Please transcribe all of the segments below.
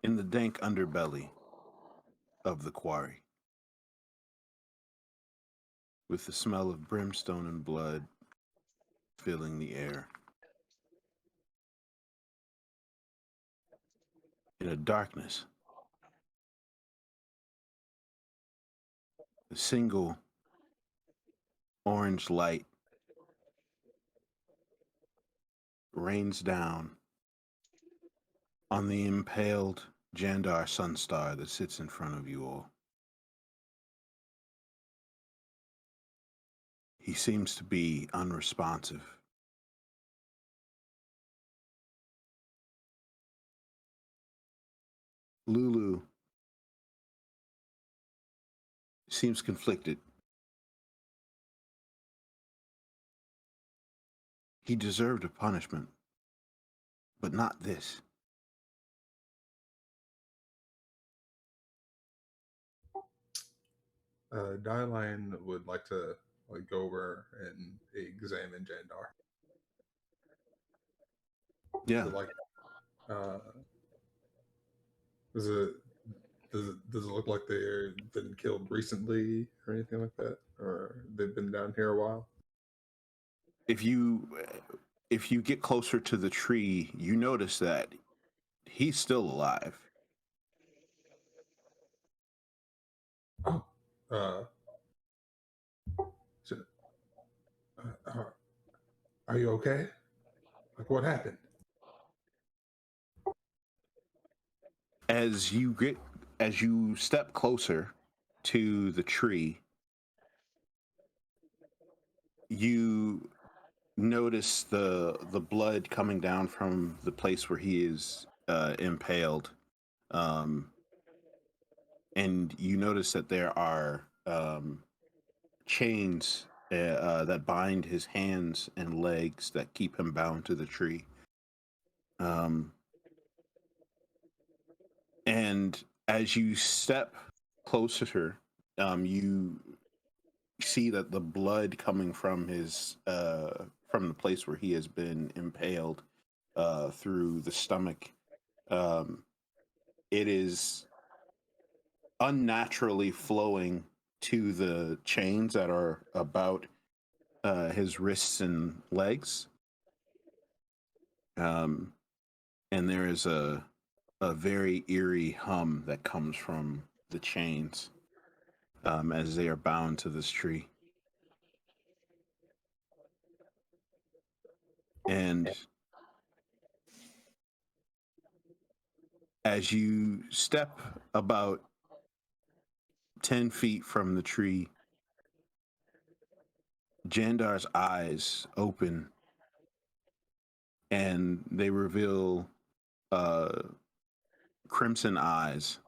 In the dank underbelly of the quarry, with the smell of brimstone and blood filling the air, in a darkness, a single orange light rains down on the impaled Jandar Sunstar that sits in front of you all. He seems to be unresponsive. Lulu seems conflicted. He deserved a punishment, but not this. Dyline would like to go over and examine Jandar. Yeah. So, uh, does it does it look like they've been killed recently or anything like that, or they've been down here a while? If you get closer to the tree, you notice that he's still alive. Oh, uh, so, uh, are you okay? Like, what happened? As you step closer to the tree, you notice the blood coming down from the place where he is impaled, um, and you notice that there are chains that bind his hands and legs that keep him bound to the tree. And as you step closer, you see that the blood coming from his from the place where he has been impaled through the stomach, um, it is unnaturally flowing to the chains that are about his wrists and legs. And there is a very eerie hum that comes from the chains as they are bound to this tree. And as you step about 10 feet from the tree, Jandar's eyes open and they reveal crimson eyes.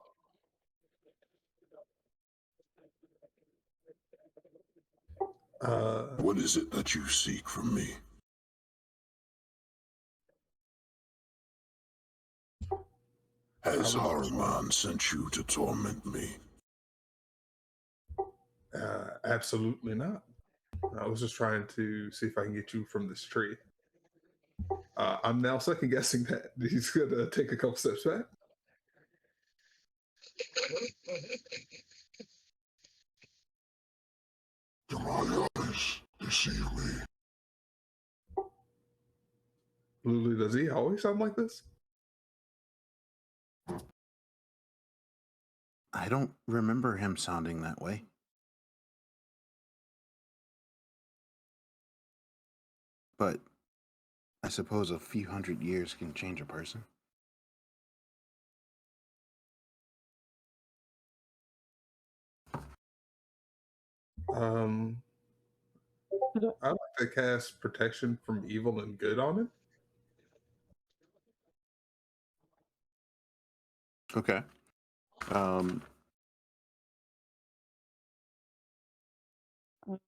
What is it that you seek from me? Has Haruman sent you to torment me? Absolutely not. I was just trying to see if I can get you from this tree. I'm now second guessing that he's gonna take a couple steps back. Do my eyes deceive me? Lulu, does he always sound like this? I don't remember him sounding that way. But I suppose a few hundred years can change a person. I like to cast protection from evil and good on him. Okay.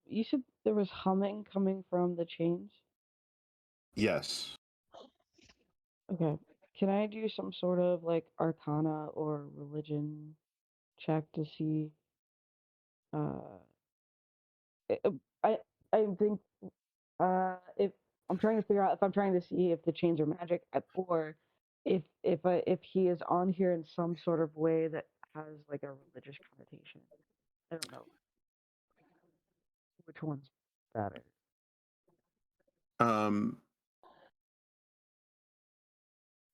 You said there was humming coming from the chains? Yes. Okay. Can I do some sort of like arcana or religion check to see uh I I I think if I'm trying to figure out if I'm trying to see if the chains are magic or if he is on here in some sort of way that has like a religious connotation. I don't know which one's better.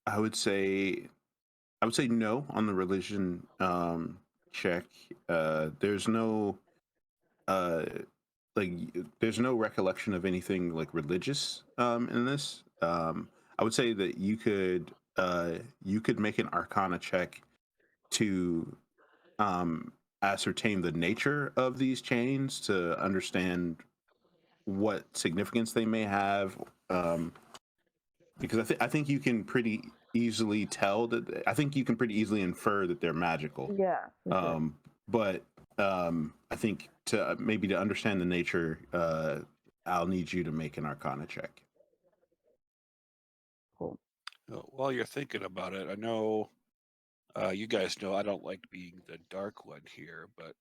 I would say no on the religion check. There's no like there's no recollection of anything like religious in this. I would say that you could make an Arcana check to ascertain the nature of these chains to understand what significance they may have. Because I think you can pretty easily tell that. I think you can pretty easily infer that they're magical. Yeah. For sure. But I think to maybe to understand the nature, I'll need you to make an Arcana check. Cool. While you're thinking about it, I know you guys know I don't like being the dark one here, but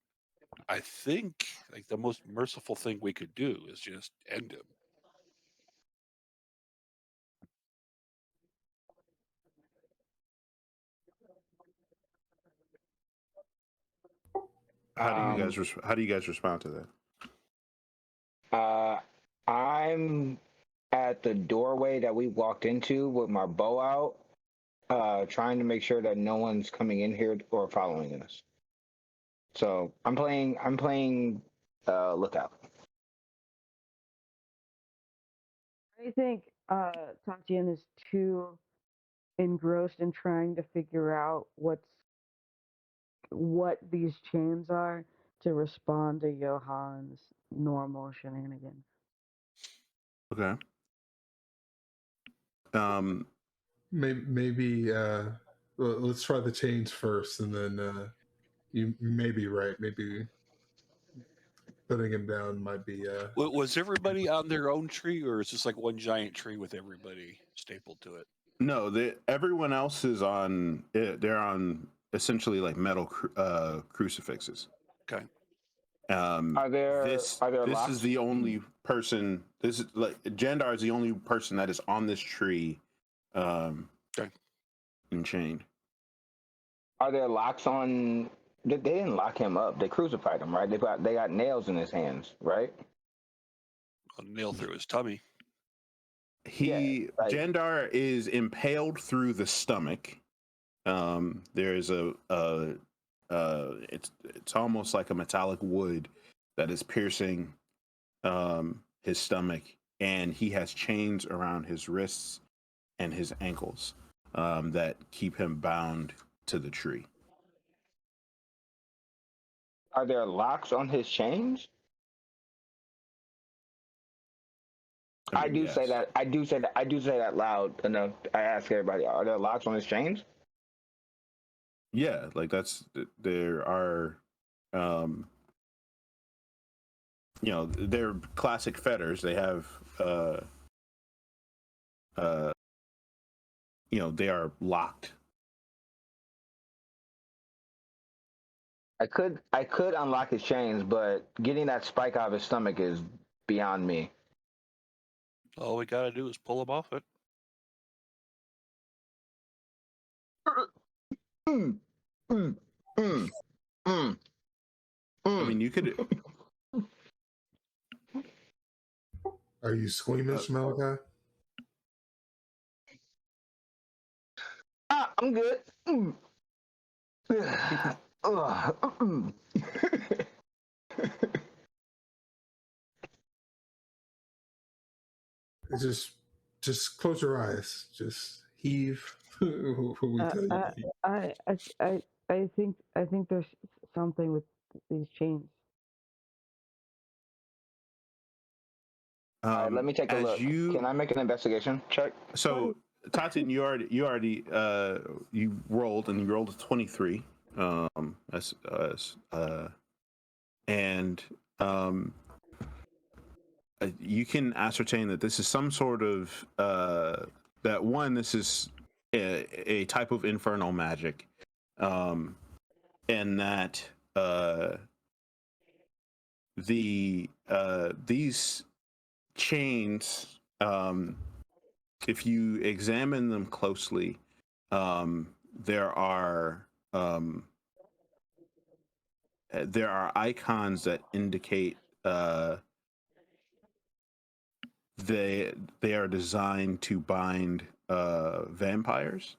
I think like the most merciful thing we could do is just end him. How do you guys respond to that? I'm at the doorway that we walked into with my bow out, trying to make sure that no one's coming in here or following us. So I'm playing lookout. I think Tatian is too engrossed in trying to figure out what these chains are to respond to Johan's normal shenanigans. Okay. Maybe well, let's try the chains first, and then you may be right. Maybe putting him down might be. Was everybody on their own tree, or is this like one giant tree with everybody stapled to it? No, everyone else is on. They're on essentially like metal crucifixes. Okay. Are there This locks? is the only person. This is like Jandar is the only person that is on this tree, Okay. and chained. Are there locks on? They didn't lock him up. They crucified him, right? They got nails in his hands, right? A nail through his tummy. Jandar is impaled through the stomach. There is it's almost like a metallic wood that is piercing his stomach, and he has chains around his wrists and his ankles that keep him bound to the tree. Are there locks on his chains? I do say that. I do say that loud enough. I ask everybody: are there locks on his chains? Yeah, like there are, they're classic fetters. They have, they are locked. I could unlock his chains, but getting that spike out of his stomach is beyond me. All we gotta do is pull him off it. I mean, you could. Are you squeamish, Malachi? I'm good. Just close your eyes. Just heave. I think there's something with these chains. All right, let me take a look. Can I make an investigation check? So, Tatian, you already you rolled and you rolled a 23. You can ascertain that this is some sort of this is a type of infernal magic, and that these chains, if you examine them closely, there are icons that indicate they are designed to bind vampires.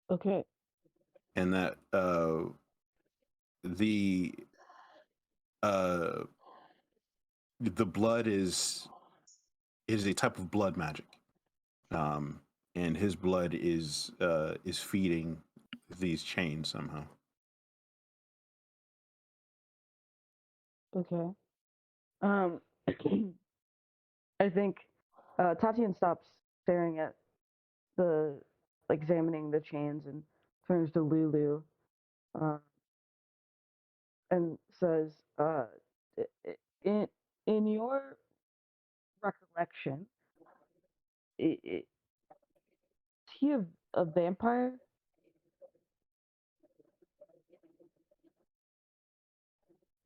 Okay. And that the blood is a type of blood magic, and his blood is feeding these chains somehow. Okay. I think Tatian stops staring at examining the chains and turns to Lulu, and says, "In your recollection, is he a vampire?"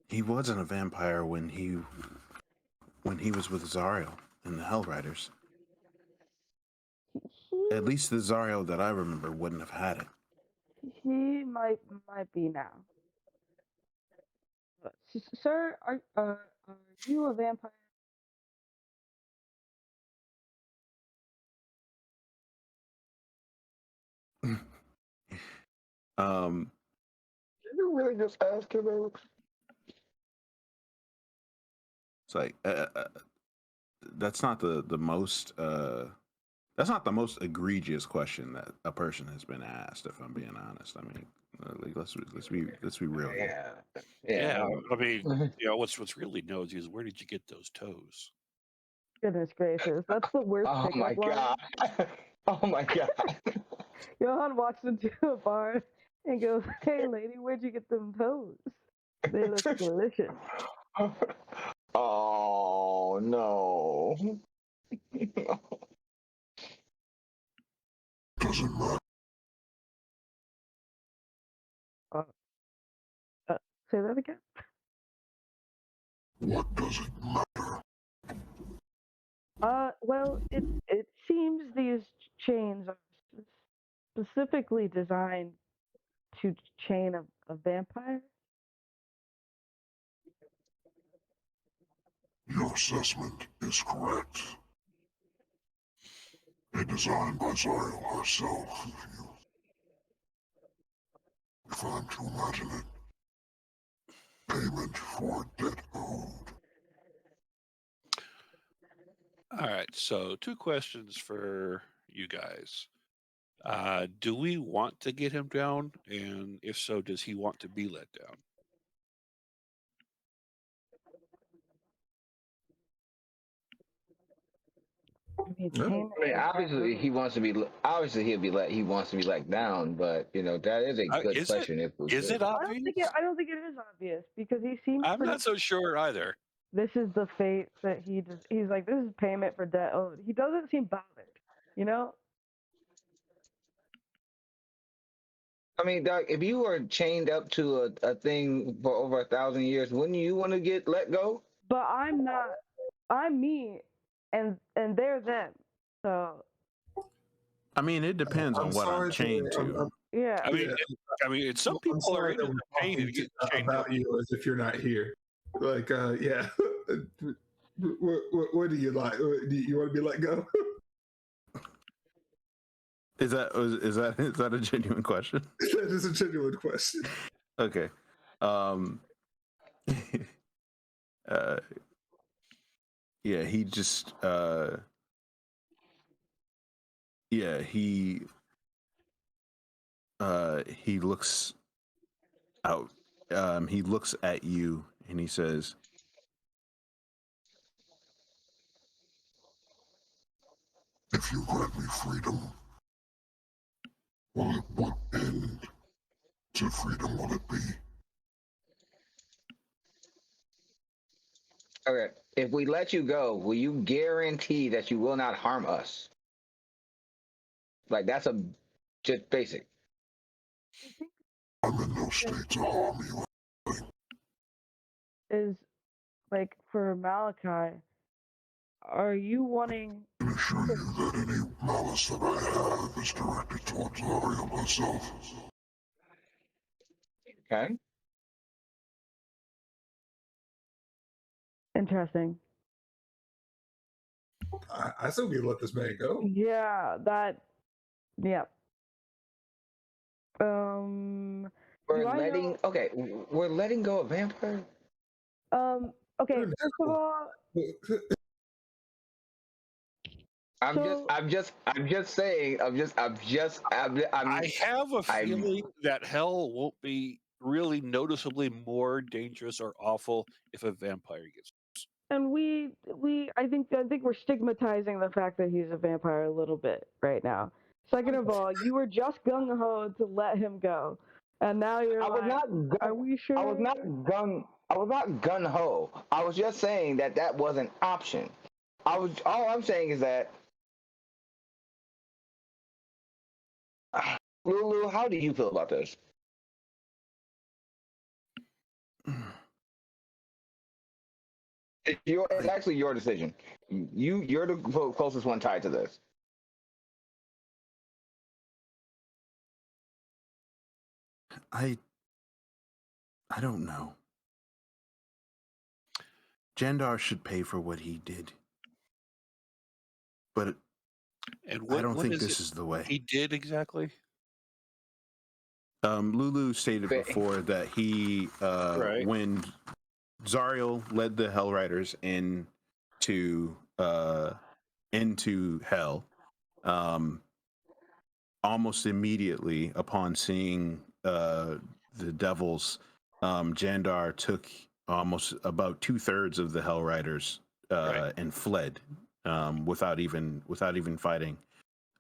He wasn't a vampire when he was with Zariel and the Hell Riders. At least the Zariel that I remember wouldn't have had it. He might be now. Sir, are you a vampire? Did you really just ask him? It's like that's not the most that's not the most egregious question that a person has been asked. If I'm being honest, I mean, like, let's be real here. Yeah. I mean, what's really nosy is where did you get those toes? Goodness gracious, that's the worst Oh my pickup line. god! Oh my god! Johan walks into a bar and goes, "Hey, lady, where'd you get them toes? They look delicious." Oh no! Doesn't matter. Say that again. What does it matter? Well, it seems these chains are specifically designed to chain a vampire. Your assessment is correct. A design by Zariel herself, if I'm to imagine it. Payment for debt owed. All right. So 2 questions for you guys. Do we want to get him down? And if so, does he want to be let down? Obviously he wants to be. Obviously he wants to be let down. But that is a good question. Is it obvious? I don't think it is obvious because he seems. I'm not so sure either. This is the fate that he does. He's like, this is payment for debt owed. He doesn't seem bothered, I mean, Doc, if you were chained up to a thing for over 1,000 years, wouldn't you want to get let go? But I'm not. I'm me, and they're them. So. I mean, it depends on what I'm chained to. Yeah. I mean, some people are into the pain and get chained about you as if you're not here. Like, yeah. What do you like? Do you want to be let go? Is that a genuine question? That is a genuine question. Okay. Yeah, he just he looks out. He looks at you and he says, If you grant me freedom, what end to freedom will it be? Okay. If we let you go, will you guarantee that you will not harm us? Like, that's just basic. I'm in no state to harm you. Is like for Malachi, are you wanting? I can assure you that any malice that I have is directed towards Zariel herself. Okay. Interesting. I still need to let this man go. Yeah, that. Yeah. We're Do I letting know? okay. We're letting go of vampire. Okay. Dude, First of all, so I'm just saying. I have a I'm feeling that hell won't be really noticeably more dangerous or awful if a vampire gets. and I think we're stigmatizing the fact that he's a vampire a little bit right now. Second of all, you were just gung ho to let him go, and now you're I was like, not. "Are we sure?" I was not gun. I was not gun ho. I was just saying that was an option. All I'm saying is that Lulu, how do you feel about this? It's actually your decision. You're the closest one tied to this. I don't know. Jandar should pay for what he did, but And I don't what think is this it is the way. he did exactly? Lulu stated before that he, Right. when Zariel led the Hell Riders into hell, almost immediately upon seeing the devils, Jandar took almost about 2/3 of the Hell Riders Right. and fled without even fighting.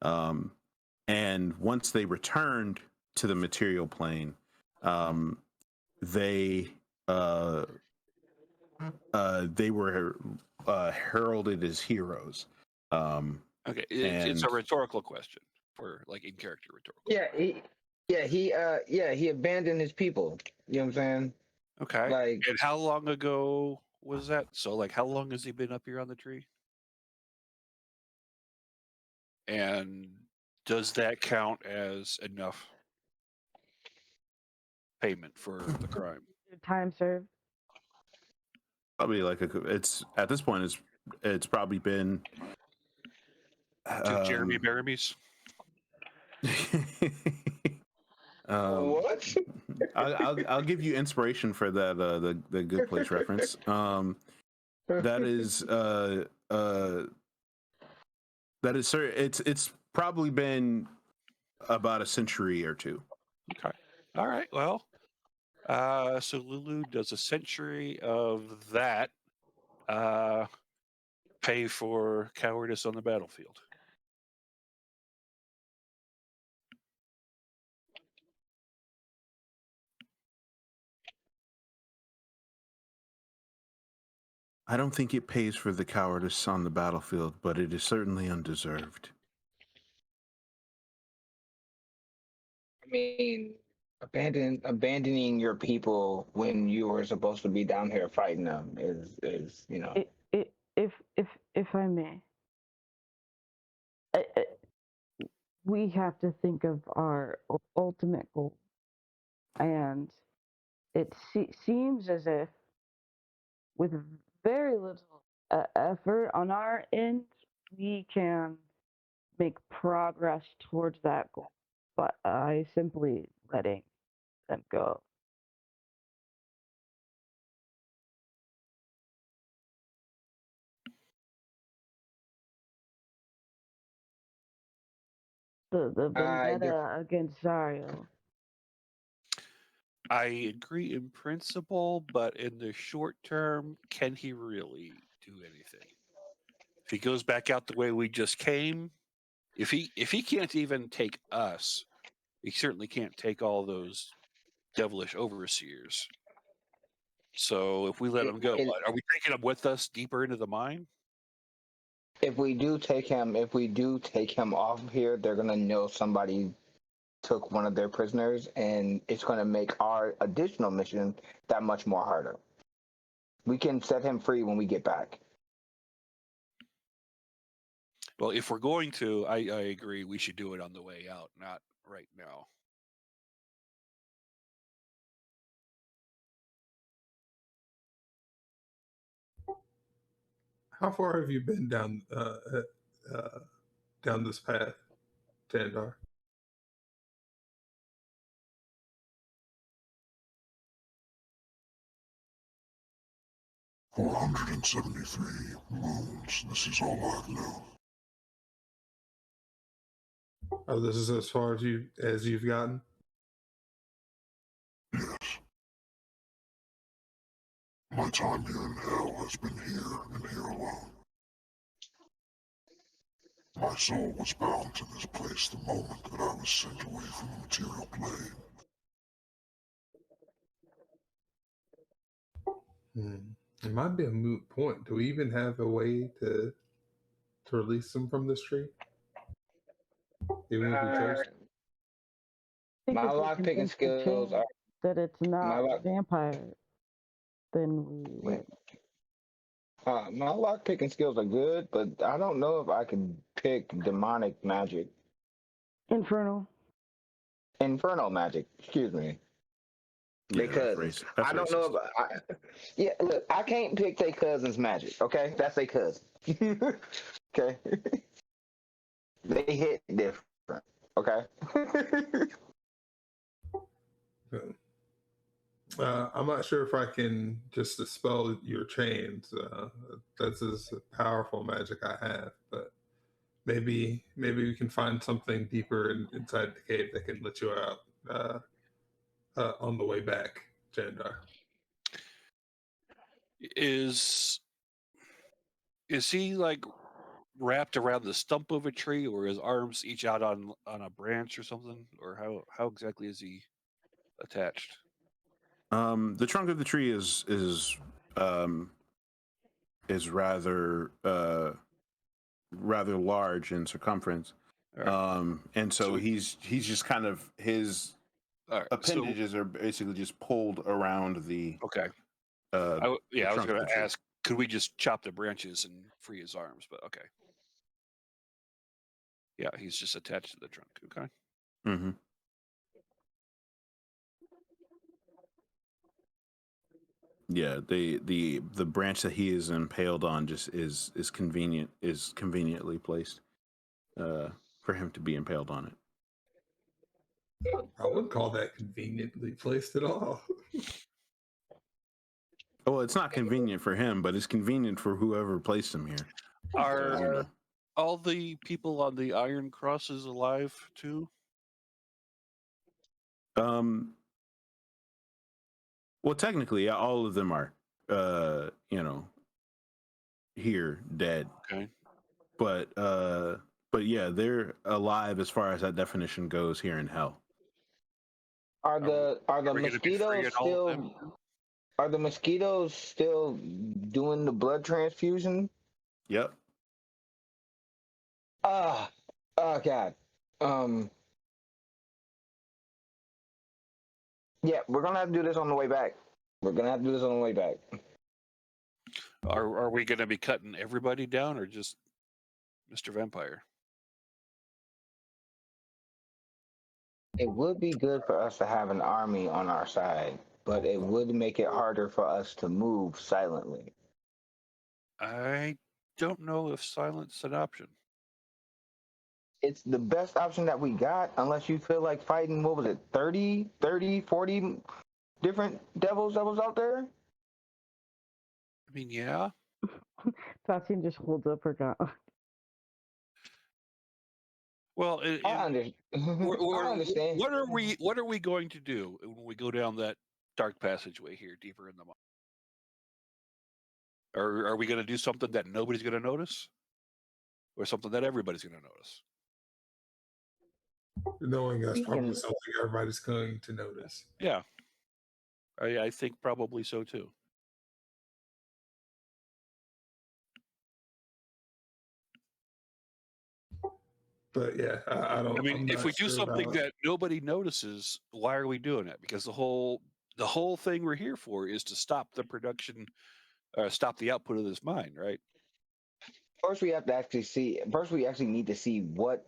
And once they returned to the material plane, they they were heralded as heroes. Okay. It's And a rhetorical question for like in character rhetorical. He abandoned his people. You know what I'm saying? Okay. Like, And how long ago was that? So like how long has he been up here on the tree? And does that count as enough payment for the crime? Time served. probably like it's at this point it's probably been To Jeremy Baramies? what? I'll give you inspiration for that the Good Place reference. That is sir. It's probably been about a century or two. Okay. All right. Well, so Lulu does a century of that pay for cowardice on the battlefield. I don't think it pays for the cowardice on the battlefield, but it is certainly undeserved. I mean, abandoning your people when you were supposed to be down here fighting them is you know. If I may, we have to think of our ultimate goal, and it seems as if with very little effort on our end, we can make progress towards that goal. But I simply letting them go. The vendetta against Zariel. I agree in principle, but in the short term, can he really do anything? If he goes back out the way we just came, if he can't even take us, he certainly can't take all those devilish overseers. So if we let him go, are we taking him with us deeper into the mine? If we do take him off of here, they're gonna know somebody took one of their prisoners, and it's gonna make our additional mission that much more harder. We can set him free when we get back. Well, if we're going to, I agree. We should do it on the way out, not right now. How far have you been down down this path, Tandar? For 173 moons, this is all I've known. Oh, this is as far as you've gotten. Yes. My time here in hell has been here and here alone. My soul was bound to this place the moment that I was sent away from the material plane. It might be a moot point. Do we even have a way to release them from this tree? Even if we chose to? I think My if we lockpicking convince the skills chain are that it's not lock- vampire, then we win. my lockpicking skills are good, but I don't know if I can pick demonic magic. Infernal. Infernal magic, excuse me. Yeah, Because that's I don't know racist. yeah, look, I can't pick their cousin's magic, okay? That's their cousin. Okay? They hit different, okay? I'm not sure if I can just dispel your chains. That's as powerful magic I have, but maybe we can find something deeper inside the cave that can let you out on the way back, Jandar. Is he like wrapped around the stump of a tree, or his arms each out on a branch or something, or how exactly is he attached? The trunk of the tree is rather large in circumference, Right. and so So we- he's just kind of his All right. appendages are basically just pulled around the. Okay. Uh, I was trunk of going the to tree. ask, could we just chop the branches and free his arms? But okay. Yeah, he's just attached to the trunk. Okay. Mm-hmm. Yeah, the branch that he is impaled on just is conveniently placed for him to be impaled on it. I wouldn't call that conveniently placed at all. Well, it's not convenient for him, but it's convenient for whoever placed him here. Are So, you know. all the people on the Iron Crosses alive too? Well, technically, yeah, all of them are, here dead. Okay. But yeah, they're alive as far as that definition goes here in hell. Are the we gonna be mosquitoes freeing all of them? still are the mosquitoes still doing the blood transfusion? Yep. Oh God. Yeah, we're gonna have to do this on the way back. Are we going to be cutting everybody down, or just Mr. Vampire? It would be good for us to have an army on our side, but it would make it harder for us to move silently. I don't know if silence an option. It's the best option that we got, unless you feel like fighting, what was it, 30, 40 different devils that was out there? I mean, yeah. Tatsuya just holds up her gun. Well, I understand. What are we going to do when we go down that dark passageway here, deeper in the mine? Are we going to do something that nobody's going to notice, or something that everybody's going to notice? Knowing that's probably something everybody's going to notice. Yeah, I think probably so too. But yeah, I don't. I mean, if we do something that nobody notices, why are we doing it? Because the whole thing we're here for is to stop the production, stop the output of this mine, right? First, we have to actually see. First, we actually need to see what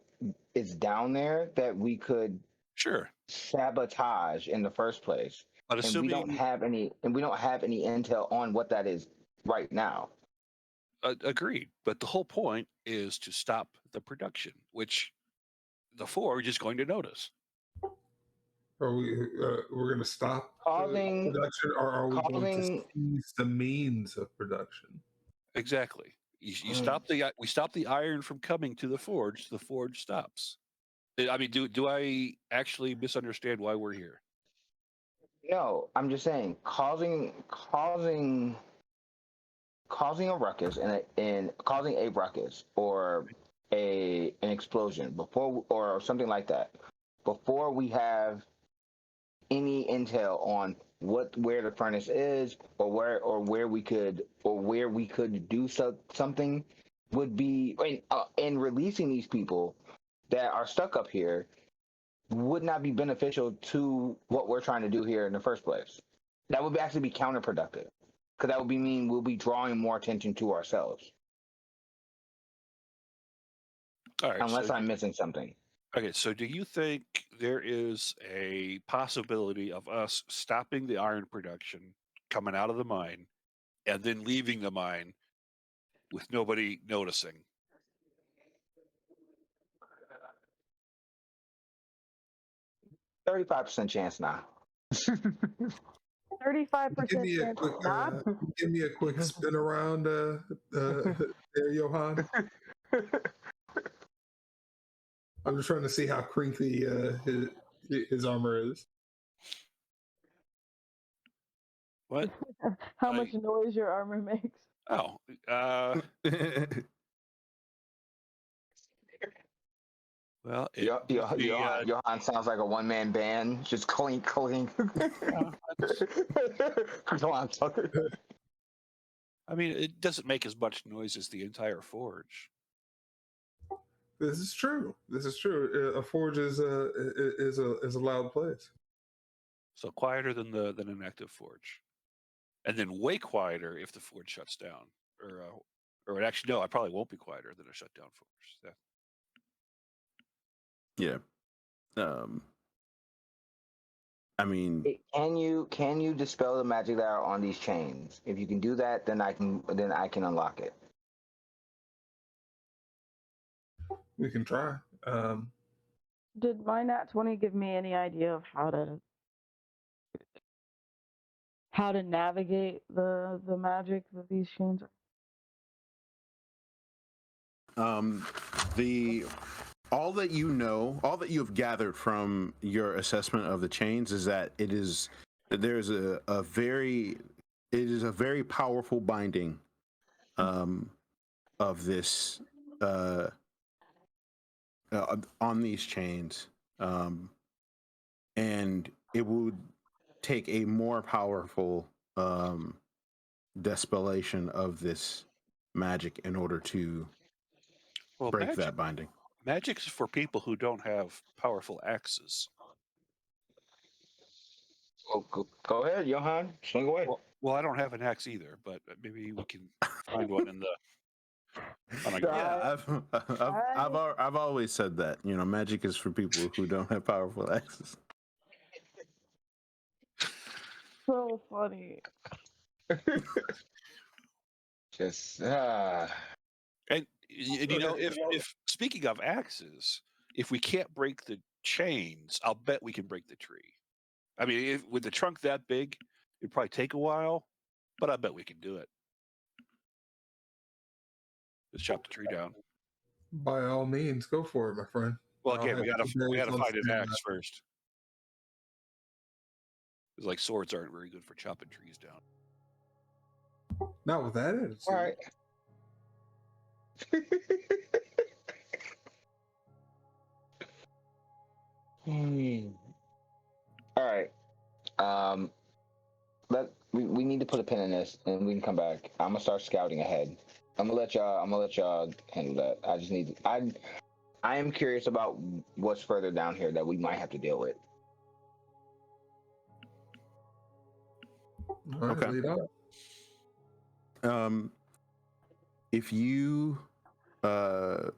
is down there that we could Sure, sabotage in the first place. but And we don't assuming have any. And we don't have any intel on what that is right now. agreed. But the whole point is to stop the production, which the Forge is going to notice. Are we're going to stop Causing- production, or are we going to causing- seize the means of production? Exactly. You stop we stop the iron from coming to the forge stops. I mean, do I actually misunderstand why we're here? No, I'm just saying causing a ruckus and causing a ruckus or an explosion before or something like that before we have any intel on where the furnace is or where we could do something would be and releasing these people that are stuck up here would not be beneficial to what we're trying to do here in the first place. That would actually be counterproductive because that would mean we'll be drawing more attention to ourselves. All right. Unless I'm missing something. Okay, so do you think there is a possibility of us stopping the iron production coming out of the mine and then leaving the mine with nobody noticing? %35 chance now. 35% Give me a chance quick, not. give me a quick spin around there, Johan. I'm just trying to see how crinkly his armor is. What? How much noise your armor makes. Oh, well, Johan sounds like a one-man band, just clink, clink. Johan Tucker. I mean, it doesn't make as much noise as the entire forge. This is true. This is true. A forge is a loud place. So quieter than an active forge, and then way quieter if the forge shuts down, or actually no, I probably won't be quieter than a shut down forge. Yeah. I mean, Can you dispel the magic that are on these chains? If you can do that, then I can unlock it. We can try. Did my nat 20 give me any idea of how to navigate the magic that these chains are? All that you know, all that you have gathered from your assessment of the chains is that it is a very powerful binding of this on these chains, and it would take a more powerful dispellation of this magic in order to break that binding. Magic's for people who don't have powerful axes. Oh, go ahead, Johan. Swing away. Well, I don't have an axe either, but maybe we can find one in the. Yeah, I've always said that. You know, magic is for people who don't have powerful axes. So funny. Just And you know, if speaking of axes, if we can't break the chains, I'll bet we can break the tree. I mean, with the trunk that big, it'd probably take a while, but I bet we can do it. Let's chop the tree down. By all means, go for it, my friend. Well, again, we gotta find an axe first. It's like swords aren't very good for chopping trees down. Not with that attitude. all right. All right. We need to put a pin in this, and we can come back. I'm gonna start scouting ahead. I'm gonna let y'all handle that. I just need. I am curious about what's further down here that we might have to deal with. All right, Okay. lead on. If you So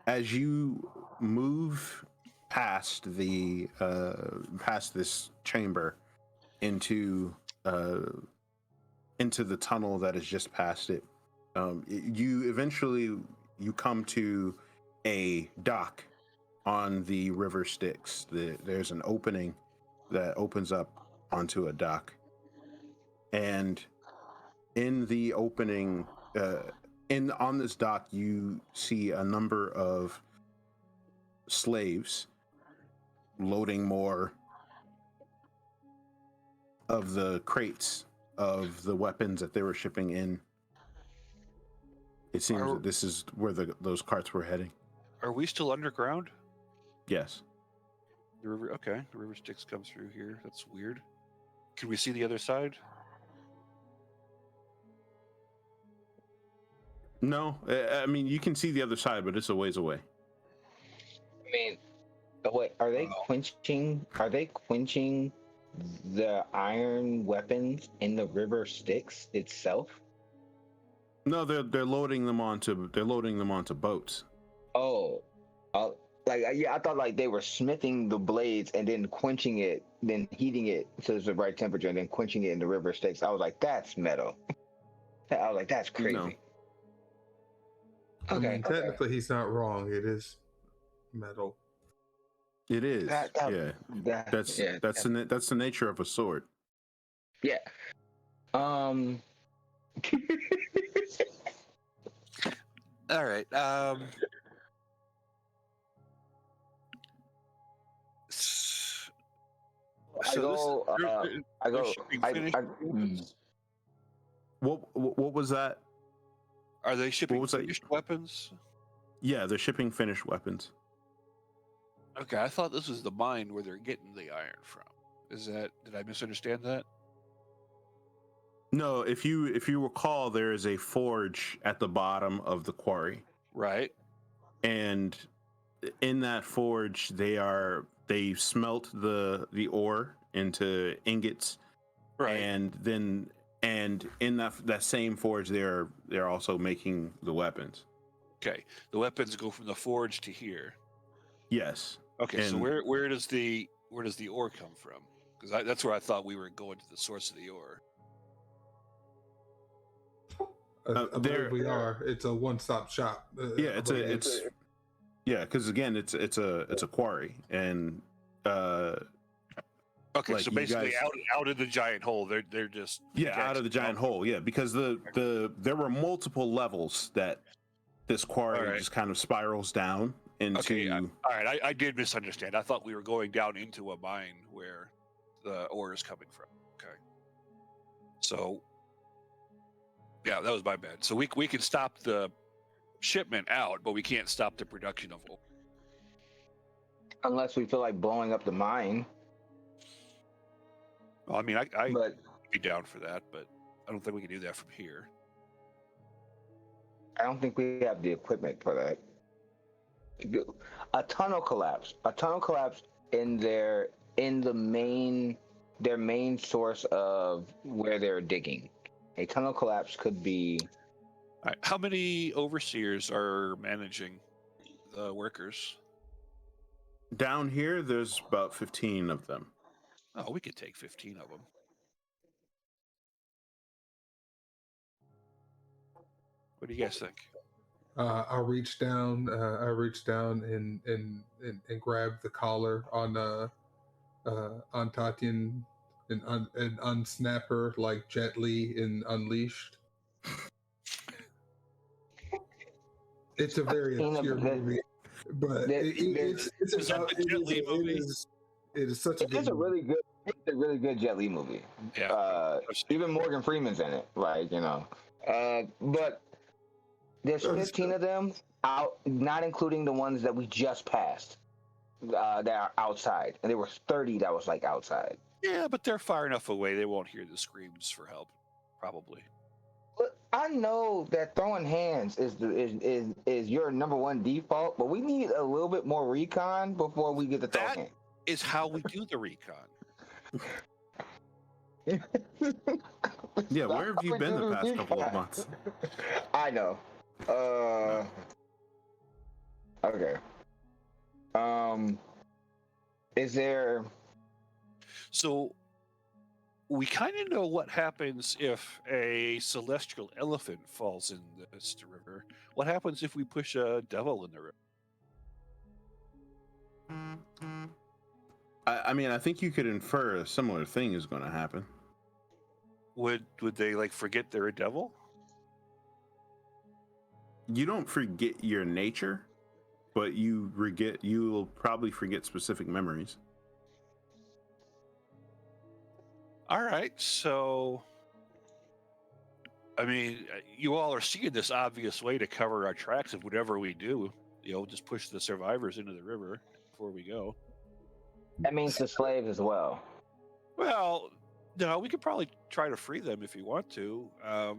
as you move past this chamber into the tunnel that is just past it, you eventually come to a dock on the river Styx. There's an opening that opens up onto a dock, and in the opening, on this dock, you see a number of slaves loading more of the crates of the weapons that they were shipping in. It seems that this is where those carts were heading. Are we still underground? Yes. The river. Okay, the river Styx comes through here. That's weird. Can we see the other side? No, I mean you can see the other side, but it's a ways away. I mean, wait, are they quenching? Are they quenching the iron weapons in the river Styx itself? No, they're loading them onto boats. Oh, I thought like they were smithing the blades and then quenching it, then heating it to the right temperature, and then quenching it in the river Styx. I was like, that's metal. I was like, that's crazy. No. Okay, I mean, technically, he's not wrong. It is metal. It is. Yeah. That's the nature of a sword. Yeah. All right. What was that? Are they shipping finished weapons? Yeah, they're shipping finished weapons. Okay, I thought this was the mine where they're getting the iron from. Did I misunderstand that? No, if you recall, there is a forge at the bottom of the quarry. Right. And in that forge, they smelt the ore into ingots. Right. And in that same forge, they're also making the weapons. Okay, the weapons go from the forge to here. Yes. Okay, so where does the ore come from? Because that's where I thought we were going to the source of the ore. I believe we are. It's a one-stop shop. Because again, it's a quarry, and okay, like so basically out of the giant hole, they're just out of the giant hole, because there were multiple levels that this quarry just kind of spirals down into. Okay, all right, I did misunderstand. I thought we were going down into a mine where the ore is coming from. Okay, so yeah, that was my bad. So we can stop the shipment out, but we can't stop the production of ore. Unless we feel like blowing up the mine. Well, I mean, I'd be down for that, but I don't think we can do that from here. I don't think we have the equipment for that. A tunnel collapse in their main source of where they're digging. A tunnel collapse could be. All right. How many overseers are managing the workers? Down here, there's about 15 of them. Oh, we could take 15 of them. What do you guys think? I reached down and grabbed the collar on Tatian and unsnap her like Jet Li in Unleashed. It's a very obscure movie, but it is such a good movie. It's a really good Jet Li movie. Yeah. Even Morgan Freeman's in it, but there's 15 of them out, not including the ones that we just passed that are outside, and there were 30 that was like outside. Yeah, but they're far enough away they won't hear the screams for help, probably. Look, I know that throwing hands is your number one default, but we need a little bit more recon before we get to throwing hands. Is how we do the recon. Yeah, where have you been the past couple of months? I know. Okay. Is there? So we kind of know what happens if a celestial elephant falls in this river. What happens if we push a devil in the river? I mean, I think you could infer a similar thing is going to happen. Would they like forget they're a devil? You don't forget your nature, but you will probably forget specific memories. All right, so I mean, you all are seeing this obvious way to cover our tracks of whatever we do. Just push the survivors into the river before we go. That means the slaves as well. Well, no, we could probably try to free them if you want to. I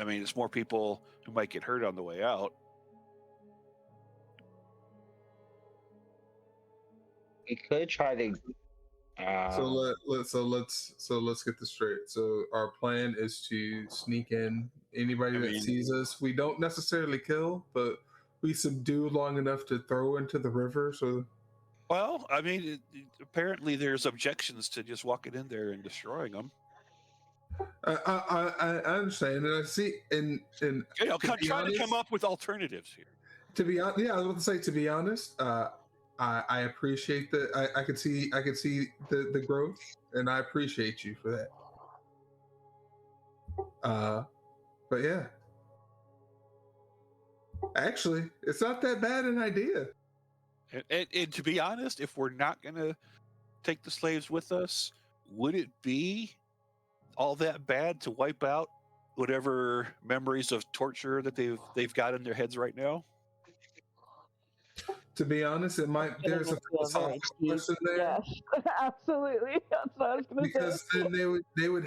mean, it's more people who might get hurt on the way out. We could try to. Let's get this straight. So our plan is to sneak in anybody that sees us. We don't necessarily kill, but we subdue long enough to throw into the river. So, well, I mean, apparently there's objections to just walking in there and destroying them. I understand, and I see, and try to come up with alternatives here. To be honest, yeah, I was about to say. To be honest, I appreciate that. I could see the growth, and I appreciate you for that. But yeah, actually, it's not that bad an idea. And to be honest, if we're not going to take the slaves with us, would it be all that bad to wipe out whatever memories of torture that they've got in their heads right now? To be honest, it might. There's a philosophical question there. Yes, absolutely. That's what I was going to say. Because then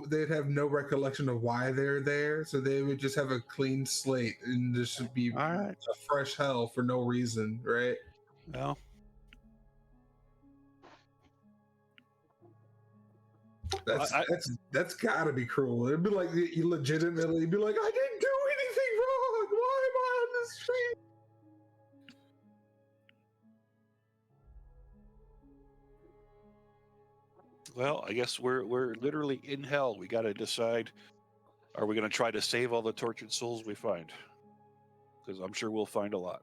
they'd have no recollection of why they're there, so they would just have a clean slate, and this should be a fresh hell for no reason, right? No. That's gotta be cruel. It'd be like you legitimately be like, I didn't do anything wrong. Why am I on the street? Well, I guess we're literally in hell. We got to decide: are we going to try to save all the tortured souls we find? Because I'm sure we'll find a lot.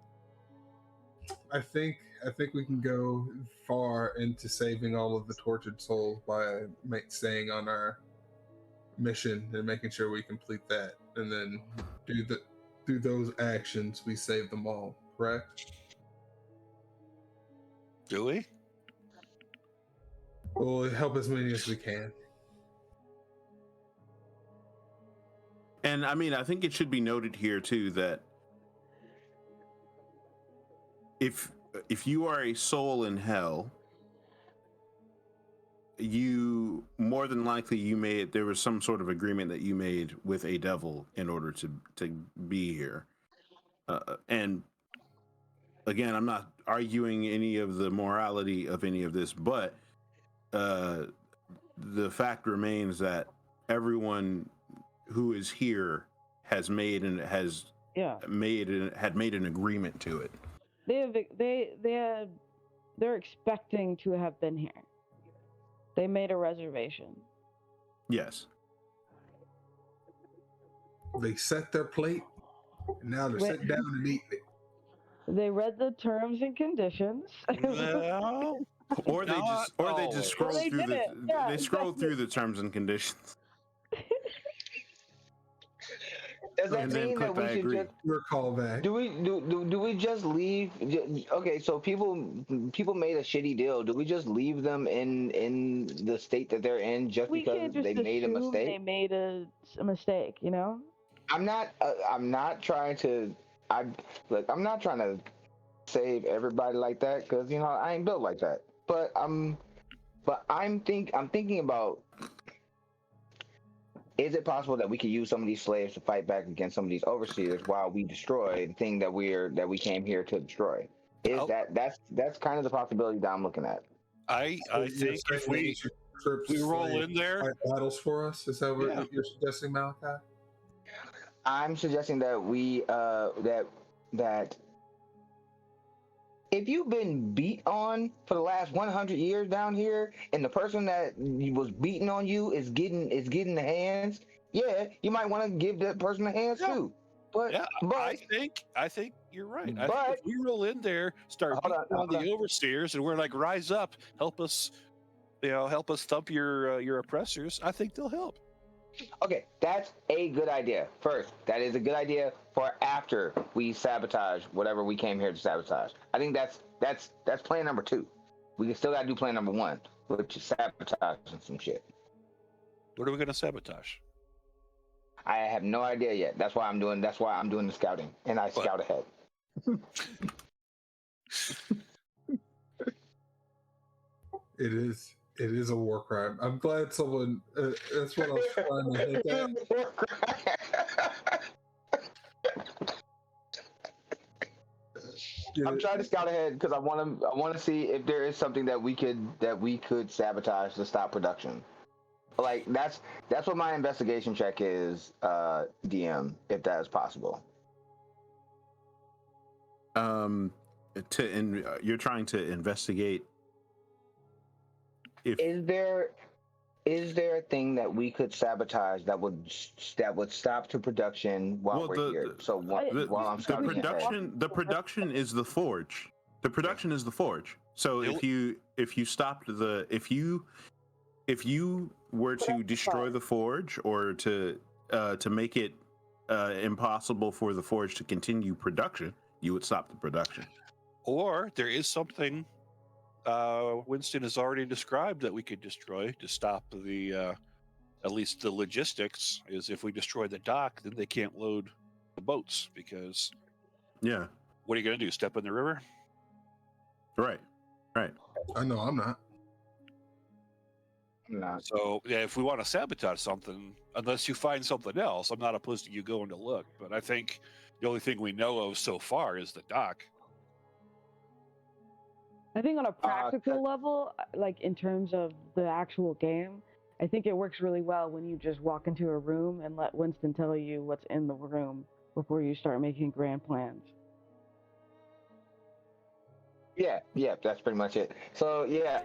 I think we can go far into saving all of the tortured souls by staying on our mission and making sure we complete that, and then through those actions we save them all. Correct? Do we? We'll help as many as we can. And I mean, I think it should be noted here too that if you are a soul in hell, you more than likely there was some sort of agreement that you made with a devil in order to be here. And again, I'm not arguing any of the morality of any of this, but the fact remains that everyone who is here had made an agreement to it. They're expecting to have been here. They made a reservation. Yes. They set their plate, and now they're sitting down and eating it. They read the terms and conditions. Well, or they just scroll through the terms and conditions. Does that mean that we should just recall back? Do we just leave? Okay, so people made a shitty deal. Do we just leave them in the state that they're in just because they made a mistake? They made a mistake, you know. I'm not trying to save everybody like that, because I ain't built like that. But I'm thinking about, is it possible that we could use some of these slaves to fight back against some of these overseers while we destroy the thing that we came here to destroy? That's kind of the possibility that I'm looking at. I think if we trips. We roll in there. Fight battles for us. Is that what Yeah. you're suggesting, Malachi? I'm suggesting that we that if you've been beat on for the last 100 years down here, and the person that was beating on you is getting the hands, yeah, you might want to give that person the hands Yeah. too. But Yeah, I think you're right. I think if we roll in there, start beating on the overseers, and we're like, rise up, help us, help us thump your oppressors. I think they'll help. Okay, that's a good idea. First, that is a good idea for after we sabotage whatever we came here to sabotage. I think that's plan number 2. We still got to do plan number 1, which is sabotage and some shit. What are we going to sabotage? I have no idea yet. That's why I'm doing the scouting, and I scout ahead. It is a war crime. I'm glad someone. That's what I was trying to hint at. I'm trying to scout ahead because I want to see if there is something that we could sabotage to stop production. Like that's what my investigation check is, DM, if that is possible. You're trying to investigate. Is there a thing that we could sabotage that would stop the production while we're here? So while I'm scouting ahead. The production is the forge. The production is the forge. So if you were to destroy the forge or to make it impossible for the forge to continue production, you would stop the production. Or there is something Winston has already described that we could destroy to stop the at least the logistics. Is if we destroy the dock, then they can't load the boats because what are you going to do? Step in the river? Right. I know I'm not. So yeah, if we want to sabotage something, unless you find something else, I'm not opposed to you going to look. But I think the only thing we know of so far is the dock. I think on a practical level, like in terms of the actual game, I think it works really well when you just walk into a room and let Winston tell you what's in the room before you start making grand plans. Yeah, that's pretty much it. So yeah,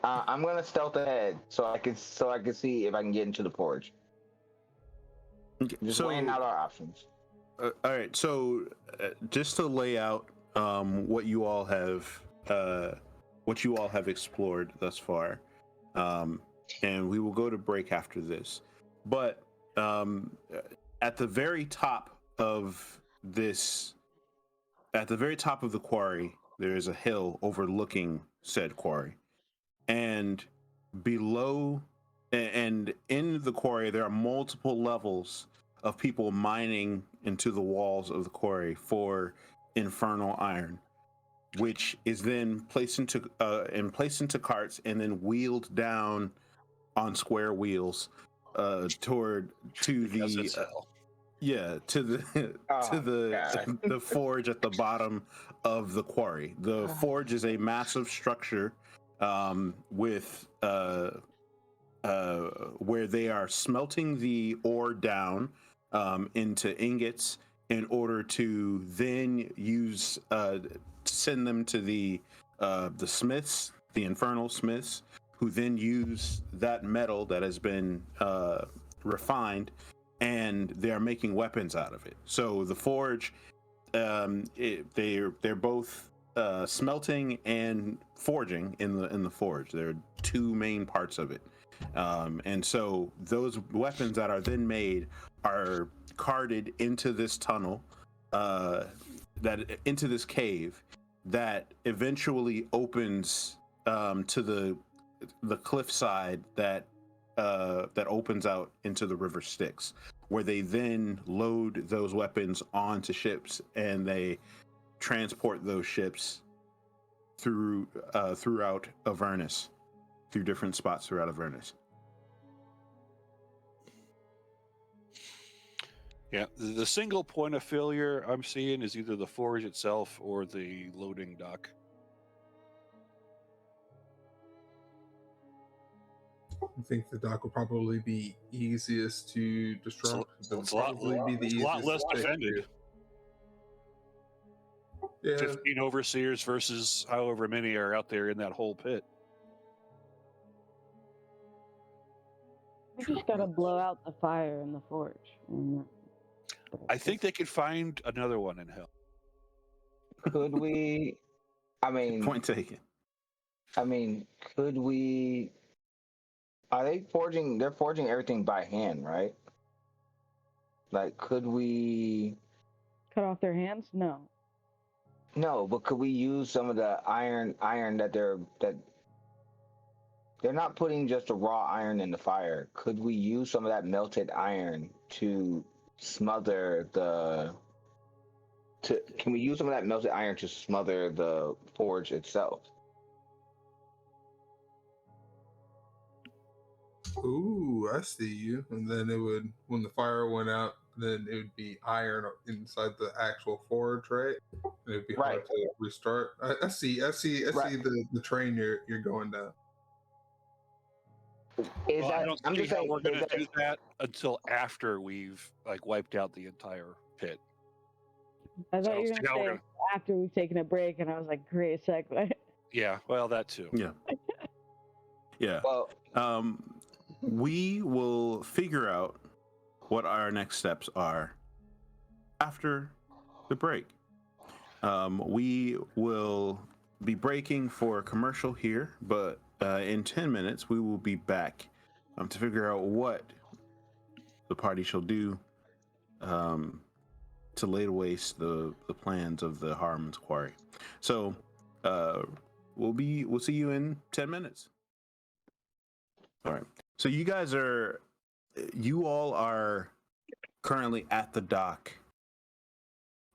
I'm gonna stealth ahead so I can see if I can get into the forge. Okay, just weighing out our options. All right. So just to lay out what you all have explored thus far, and we will go to break after this. But at the very top of the quarry, there is a hill overlooking said quarry, and below and in the quarry there are multiple levels of people mining into the walls of the quarry for infernal iron, which is then placed into carts and then wheeled down on square wheels to the forge at the bottom of the quarry. The forge is a massive structure with where they are smelting the ore down into ingots in order to then send them to the smiths, the infernal smiths, who then use that metal that has been refined, and they are making weapons out of it. So the forge, they're both smelting and forging in the forge. There are two main parts of it, and so those weapons that are then made are carted into this tunnel, into this cave that eventually opens to the cliffside that opens out into the river Styx, where they then load those weapons onto ships and they transport those ships throughout Avernus, through different spots throughout Avernus. Yeah, the single point of failure I'm seeing is either the forge itself or the loading dock. I think the dock will probably be easiest to disrupt. It'll It's a lot, probably be the it's a lot easiest less to take defended. here. Yeah, 15 overseers versus however many are out there in that whole pit. We just gotta blow out the fire in the forge. And I think they could find another one in hell. Could we? I mean, Point taken. Could we? Are they forging? They're forging everything by hand, right? Like, could we? cut off their hands? No. No, but could we use some of the iron that they're not putting just a raw iron in the fire? Could we use some of that melted iron to smother the? Can we use some of that melted iron to smother the forge itself? ooh, I see you. And then it would, when the fire went out, then it would be iron inside the actual forge, right? And it'd be hard Right. to restart. I see Right. the train you're going down. Is Well, I that? don't I'm see just how saying. we're going is to that- do that until after we've wiped out the entire pit. I So I thought don't you were see gonna how we're say gonna. after we've taken a break, and I was like, great segue. Yeah, well, that too. Yeah. Yeah. Well, We will figure out what our next steps are after the break. We will be breaking for a commercial here, but in 10 minutes we will be back to figure out what the party shall do to lay to waste the plans of the Harmon's quarry. So we'll see you in 10 minutes. All right. So you all are currently at the dock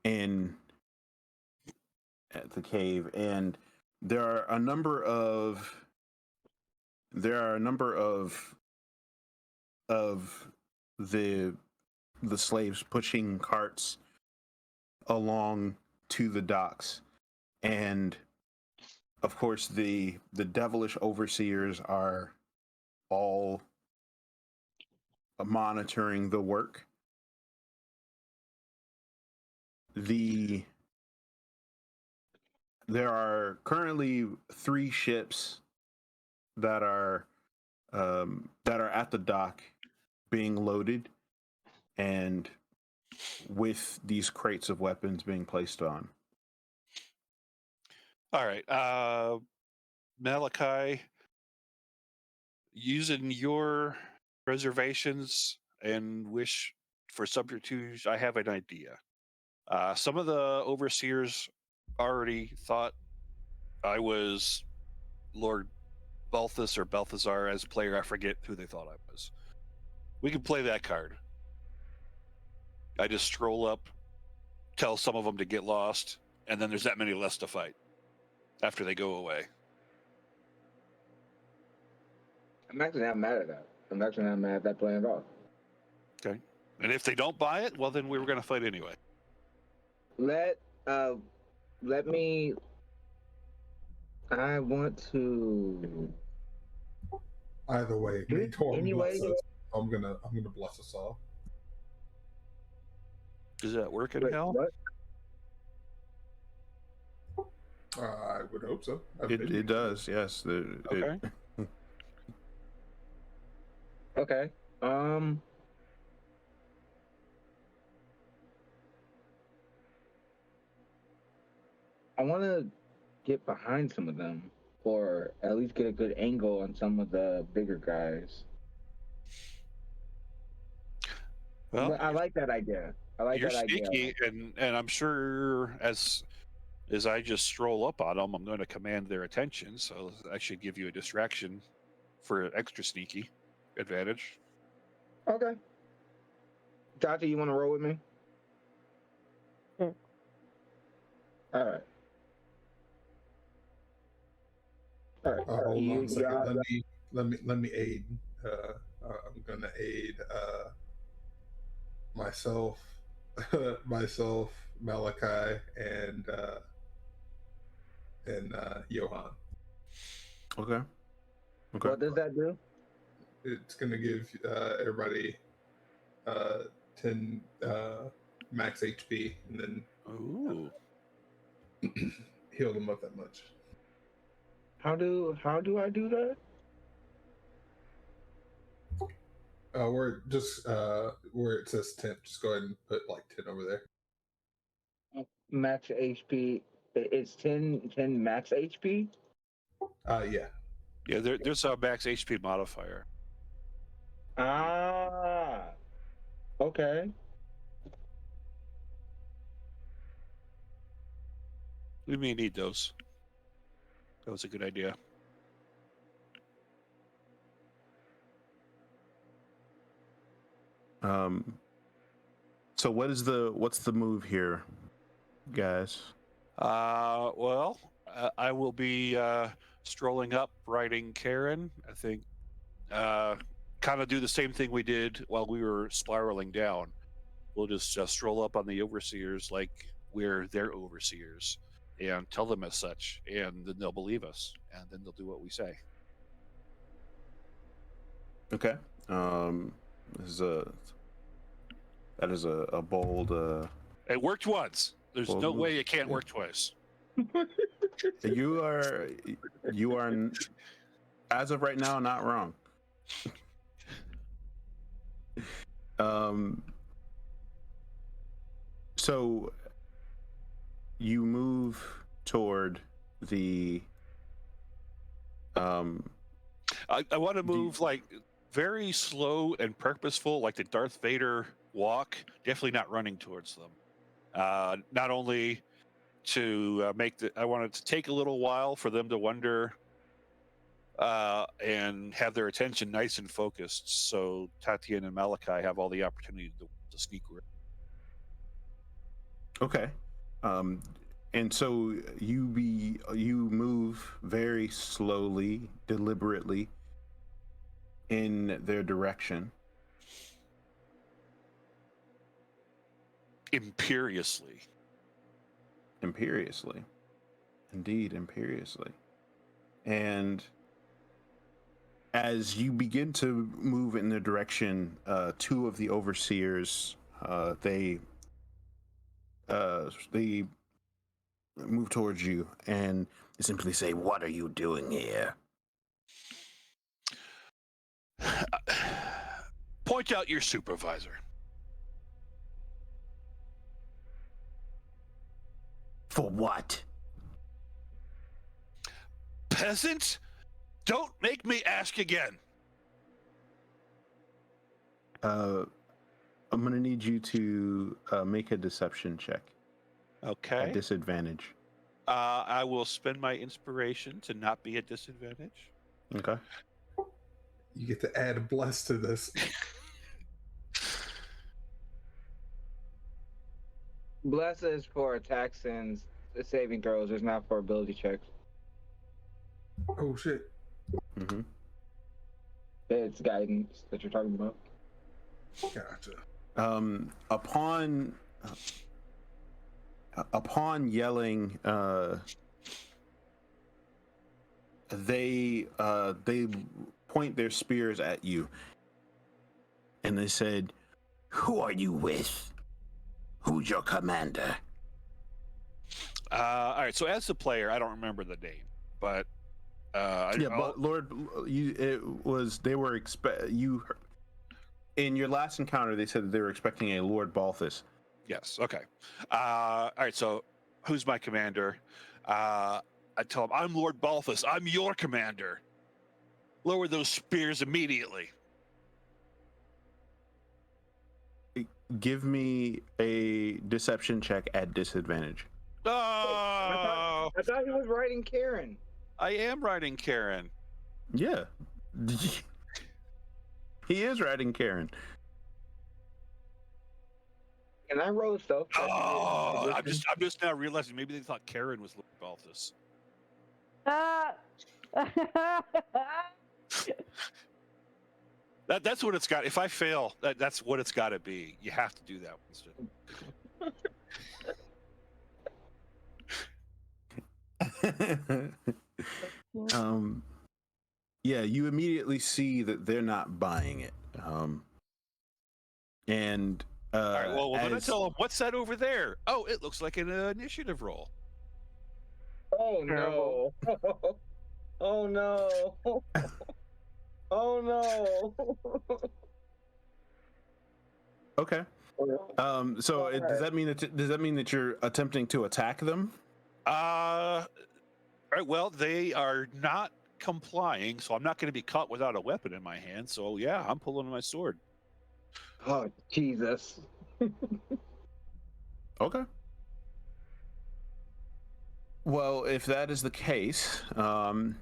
at the cave, and there are a number of the slaves pushing carts along to the docks, and of course the devilish overseers are all monitoring the work. There are currently 3 ships that are at the dock being loaded, and with these crates of weapons being placed on. All right. Malachi, using your reservations and wish for subterfuge, I have an idea. Some of the overseers already thought I was Lord Balthus or Balthazar as a player. I forget who they thought I was. We can play that card. I just stroll up, tell some of them to get lost, and then there's that many less to fight after they go away. I'm actually not mad at that. I'm actually not mad at that plan at all. Okay. And if they don't buy it, well, then we were going to fight anyway. Let me. I want to. Either way, Do may it Torm anyway. bless us. I'm gonna bless us all. Does that work in Wait, hell? what? I would hope so. I've been It used does, yes. Okay. Okay. I want to get behind some of them, or at least get a good angle on some of the bigger guys. Well, But I like that idea. you're sneaky, and I'm sure as I just stroll up on them, I'm going to command their attention. So I should give you a distraction for extra sneaky advantage. Okay. Tati, you want to roll with me? Sure. All right. All right. hold on a second. got- Let me aid. I'm gonna aid myself, Malachi, and Johan. Okay. What does that do? it's gonna give everybody 10 max HP, and then Ooh. heal them up that much. How do I do that? Where it says 10, just go ahead and put like 10 over there. Max HP. It's 10 max HP. Yeah. Yeah, there's a max HP modifier. Ah. Okay. We may need those. That was a good idea. So what's the move here, guys? Well, I will be strolling up, riding Karen. I think kind of do the same thing we did while we were spiraling down. We'll just stroll up on the overseers like we're their overseers and tell them as such, and then they'll believe us, and then they'll do what we say. Okay. That is a bold. It worked once. There's Well, no way it can't work twice. You are, as of right now, not wrong. So you move toward the. I want to move like very slow and purposeful, like the Darth Vader walk. Definitely not running towards them. Not only to I want it to take a little while for them to wonder and have their attention nice and focused, so Tatian and Malachi have all the opportunity to sneak around. Okay. And so you move very slowly, deliberately in their direction. Imperiously. Indeed, imperiously. And as you begin to move in their direction, two of the overseers, they move towards you and simply say, "What are you doing here?" Point out your supervisor. For what? Peasant? Don't make me ask again. I'm gonna need you to make a deception check Okay. at disadvantage. I will spend my inspiration to not be at disadvantage. Okay. You get to add bless to this. Bless is for attacks and saving throws. It's not for ability checks. Oh shit. Mm-hmm. It's guidance that you're talking about. Gotcha. Upon yelling, they point their spears at you, and they said, "Who are you with? Who's your commander?" All right. So as the player, I don't remember the name, but But Lord, they were in your last encounter. They said that they were expecting a Lord Balthus. Yes. Okay. All right. So who's my commander? I tell him, I'm Lord Balthus. I'm your commander. Lower those spears immediately. Give me a deception check at disadvantage. Oh, I thought he was writing Karen. I am riding Karen. Yeah. He is riding Karen. Can I roll stealth? Oh, I'm just now realizing maybe they thought Karen was Lord Balthus. Ah! That's what it's got. If I fail, that's what it's got to be. You have to do that Yeah, you immediately see that they're not buying it. And All right. Well, we're gonna as tell them what's that over there. Oh, it looks like an initiative roll. Oh Terrible. no! Oh no! Oh no! okay, so does that mean that you're attempting to attack them? All right. Well, they are not complying, so I'm not going to be caught without a weapon in my hand. So yeah, I'm pulling my sword. Oh Jesus! Okay. Well, if that is the case, I'll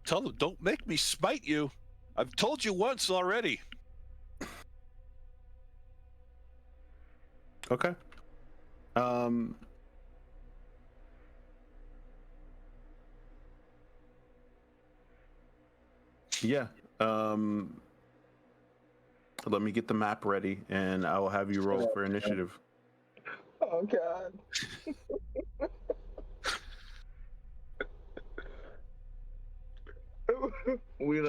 tell them, don't make me smite you. I've told you once already. okay. Yeah. Let me get the map ready, and I will have you roll for initiative. Oh God! we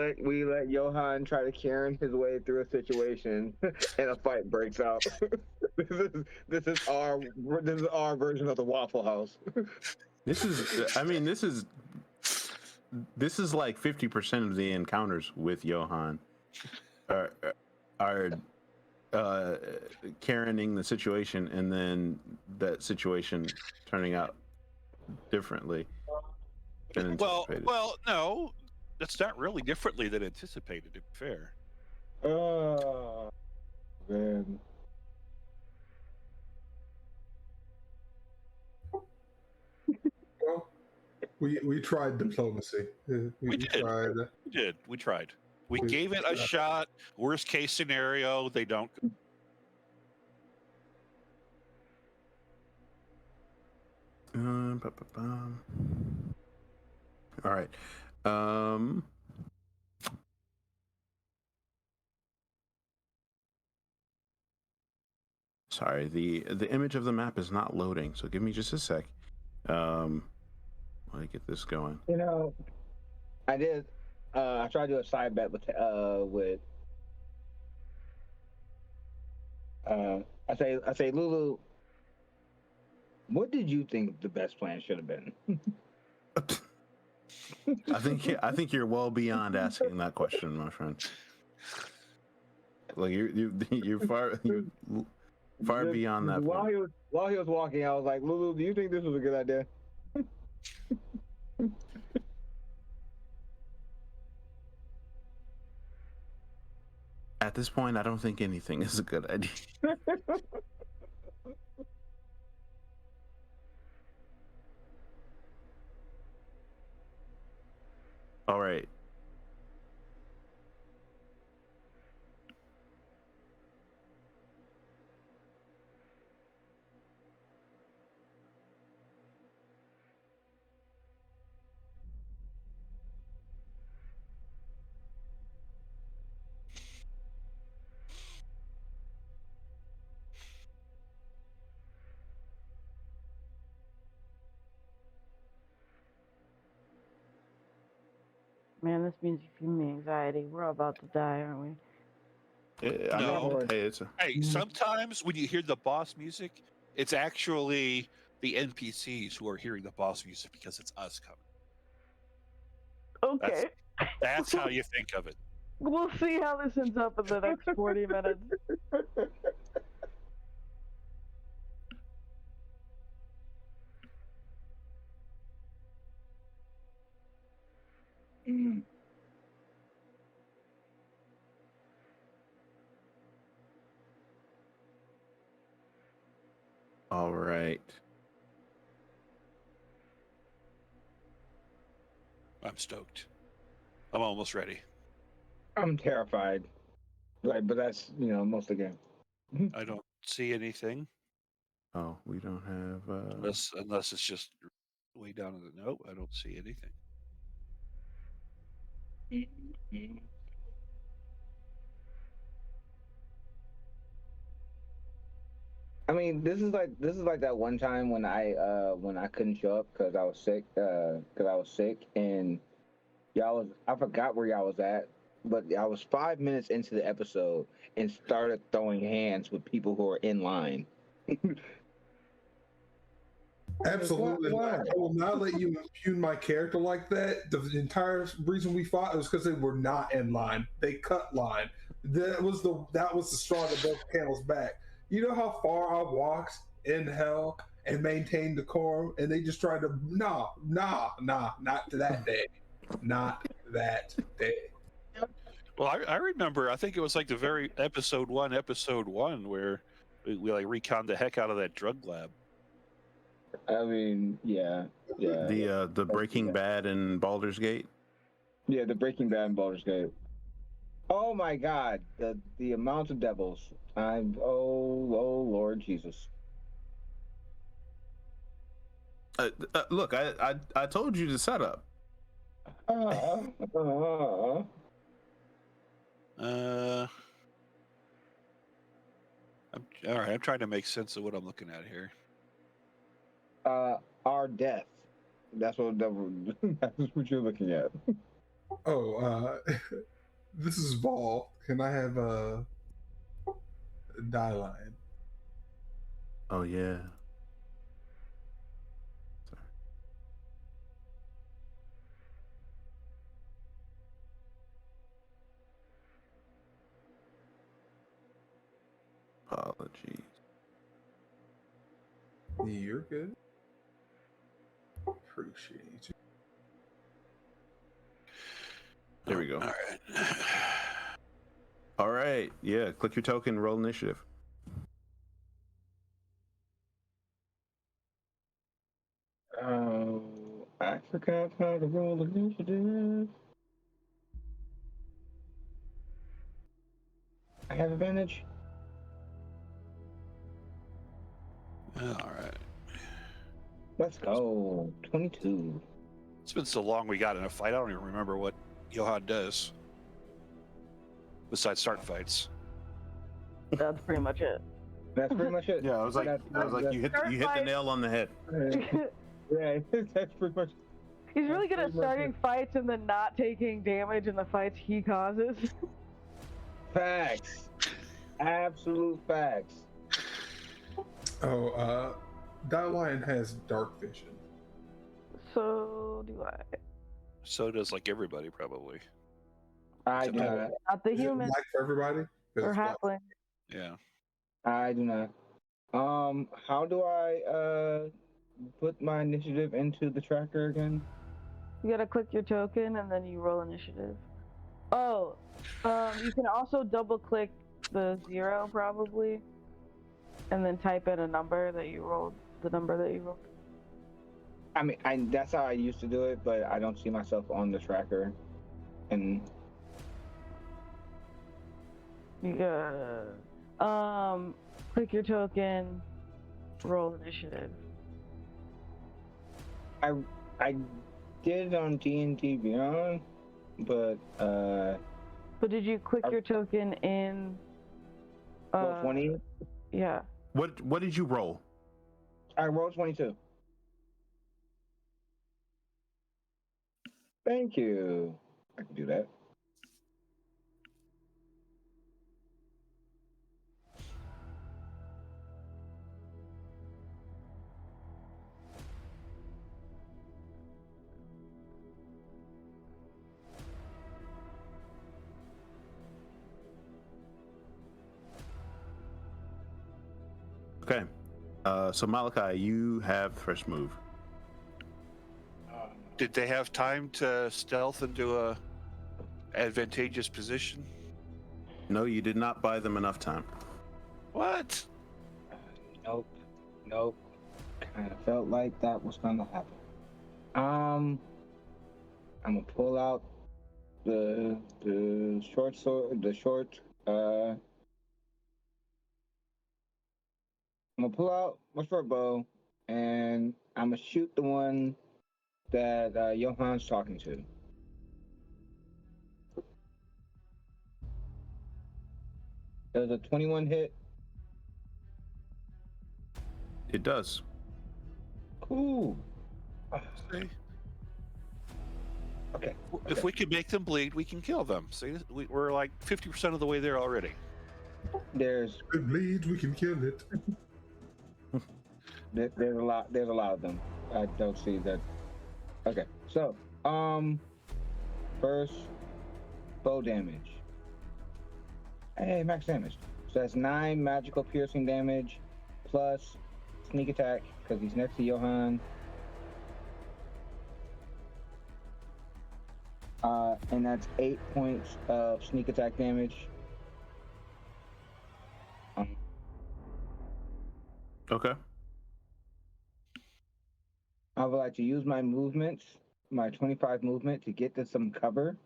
let Johan try to Karen his way through a situation, and a fight breaks out. this is our version of the Waffle House. This is, I mean, this is like 50% of the encounters with Johan are Karening the situation, and then that situation turning out differently than anticipated. Well, no, that's not really differently than anticipated. To be fair. Oh man. Well, we tried diplomacy. We did. tried. We tried. We We- gave it a shot. Worst case scenario, they don't. All right. Sorry, the image of the map is not loading, so give me just a sec. Let me get this going. You know, I did. I tried to do a side bet with I say Lulu. What did you think the best plan should have been? I think you're well beyond asking that question, my friend. Like you're far beyond that While point. while he was walking, I was like, Lulu, do you think this was a good idea? At this point, I don't think anything is a good idea. All right. Man, this means you feel me anxiety. We're all about to die, aren't we? No. Hey, Sometimes when you hear the boss music, it's actually the NPCs who are hearing the boss music because it's us coming. Okay. That's how you think of it. We'll see how this ends up in the next 40 minutes. All right. I'm stoked. I'm almost ready. I'm terrified. Like, but that's most of the game. I don't see anything Oh, we don't have. unless it's just way down in the note. I don't see anything. I mean, this is like that one time when I couldn't show up because I was sick and I forgot where y'all was at, but I was 5 minutes into the episode and started throwing hands with people who are in line. Absolutely. Why? I will not let you impugn my character like that. The entire reason we fought was because they were not in line. They cut line. That was the straw that broke the camel's back. You know how far I walked in hell and maintained decorum, and they just tried to not to that day. Not that day. Well, I remember. I think it was like the very episode one, where we like reconned the heck out of that drug lab. I mean, yeah. The Breaking Bad and Baldur's Gate. Yeah, the Breaking Bad and Baldur's Gate. Oh my God, the amount of devils. Oh Lord Jesus. Look, I told you the setup. All right. I'm trying to make sense of what I'm looking at here. Our death. That's what you're looking at. Oh, this is Vol. Can I have a die line? Oh yeah. Apologies. You're good. Appreciate you. There we go. All right. All right. Yeah. Click your token. Roll initiative. Oh, I forgot how to roll initiative. I have advantage. All right. Let's go. 22. It's been so long we got in a fight. I don't even remember what Johan does besides start fights. That's pretty much it. That's pretty much it. Yeah. I was like, you hit the nail on the head. Yeah, that's pretty much. He's really good at pretty much starting fights and then not taking damage in the fights he causes. Facts. Absolute facts. Oh, that lion has dark vision. So do I. So does like everybody probably. I do not. Not the Is it human black for everybody? 'Cause or it's black. halfling. Yeah. I do not. How do I put my initiative into the tracker again? You gotta click your token and then you roll initiative. Oh, you can also double click the 0 probably, and then type in a number that you rolled. The number that you rolled. I mean, that's how I used to do it, but I don't see myself on the tracker. And You gotta click your token, roll initiative. I did it on D&D Beyond, but But did you click your token in? 20. Yeah. What did you roll? I rolled 22. Thank you. I can do that. Okay. So Malachi, you have first move. Did they have time to stealth into a advantageous position? No, you did not buy them enough time. What? Nope. Kind of felt like that was gonna happen. I'm gonna pull out the short sword, I'm gonna pull out my short bow, and I'm gonna shoot the one that Johan's talking to. Does a 21 hit? It does. Cool. See? Okay. If we can make them bleed, we can kill them. See, we're like 50% of the way there already. There's If it bleeds, we can kill it. there's a lot of them. I don't see that. Okay. So first bow damage. Hey, max damage. So that's 9 magical piercing damage plus sneak attack because he's next to Johan. And that's 8 points of sneak attack damage. Okay. I would like to use my movements, my 25 movement, to get to some cover.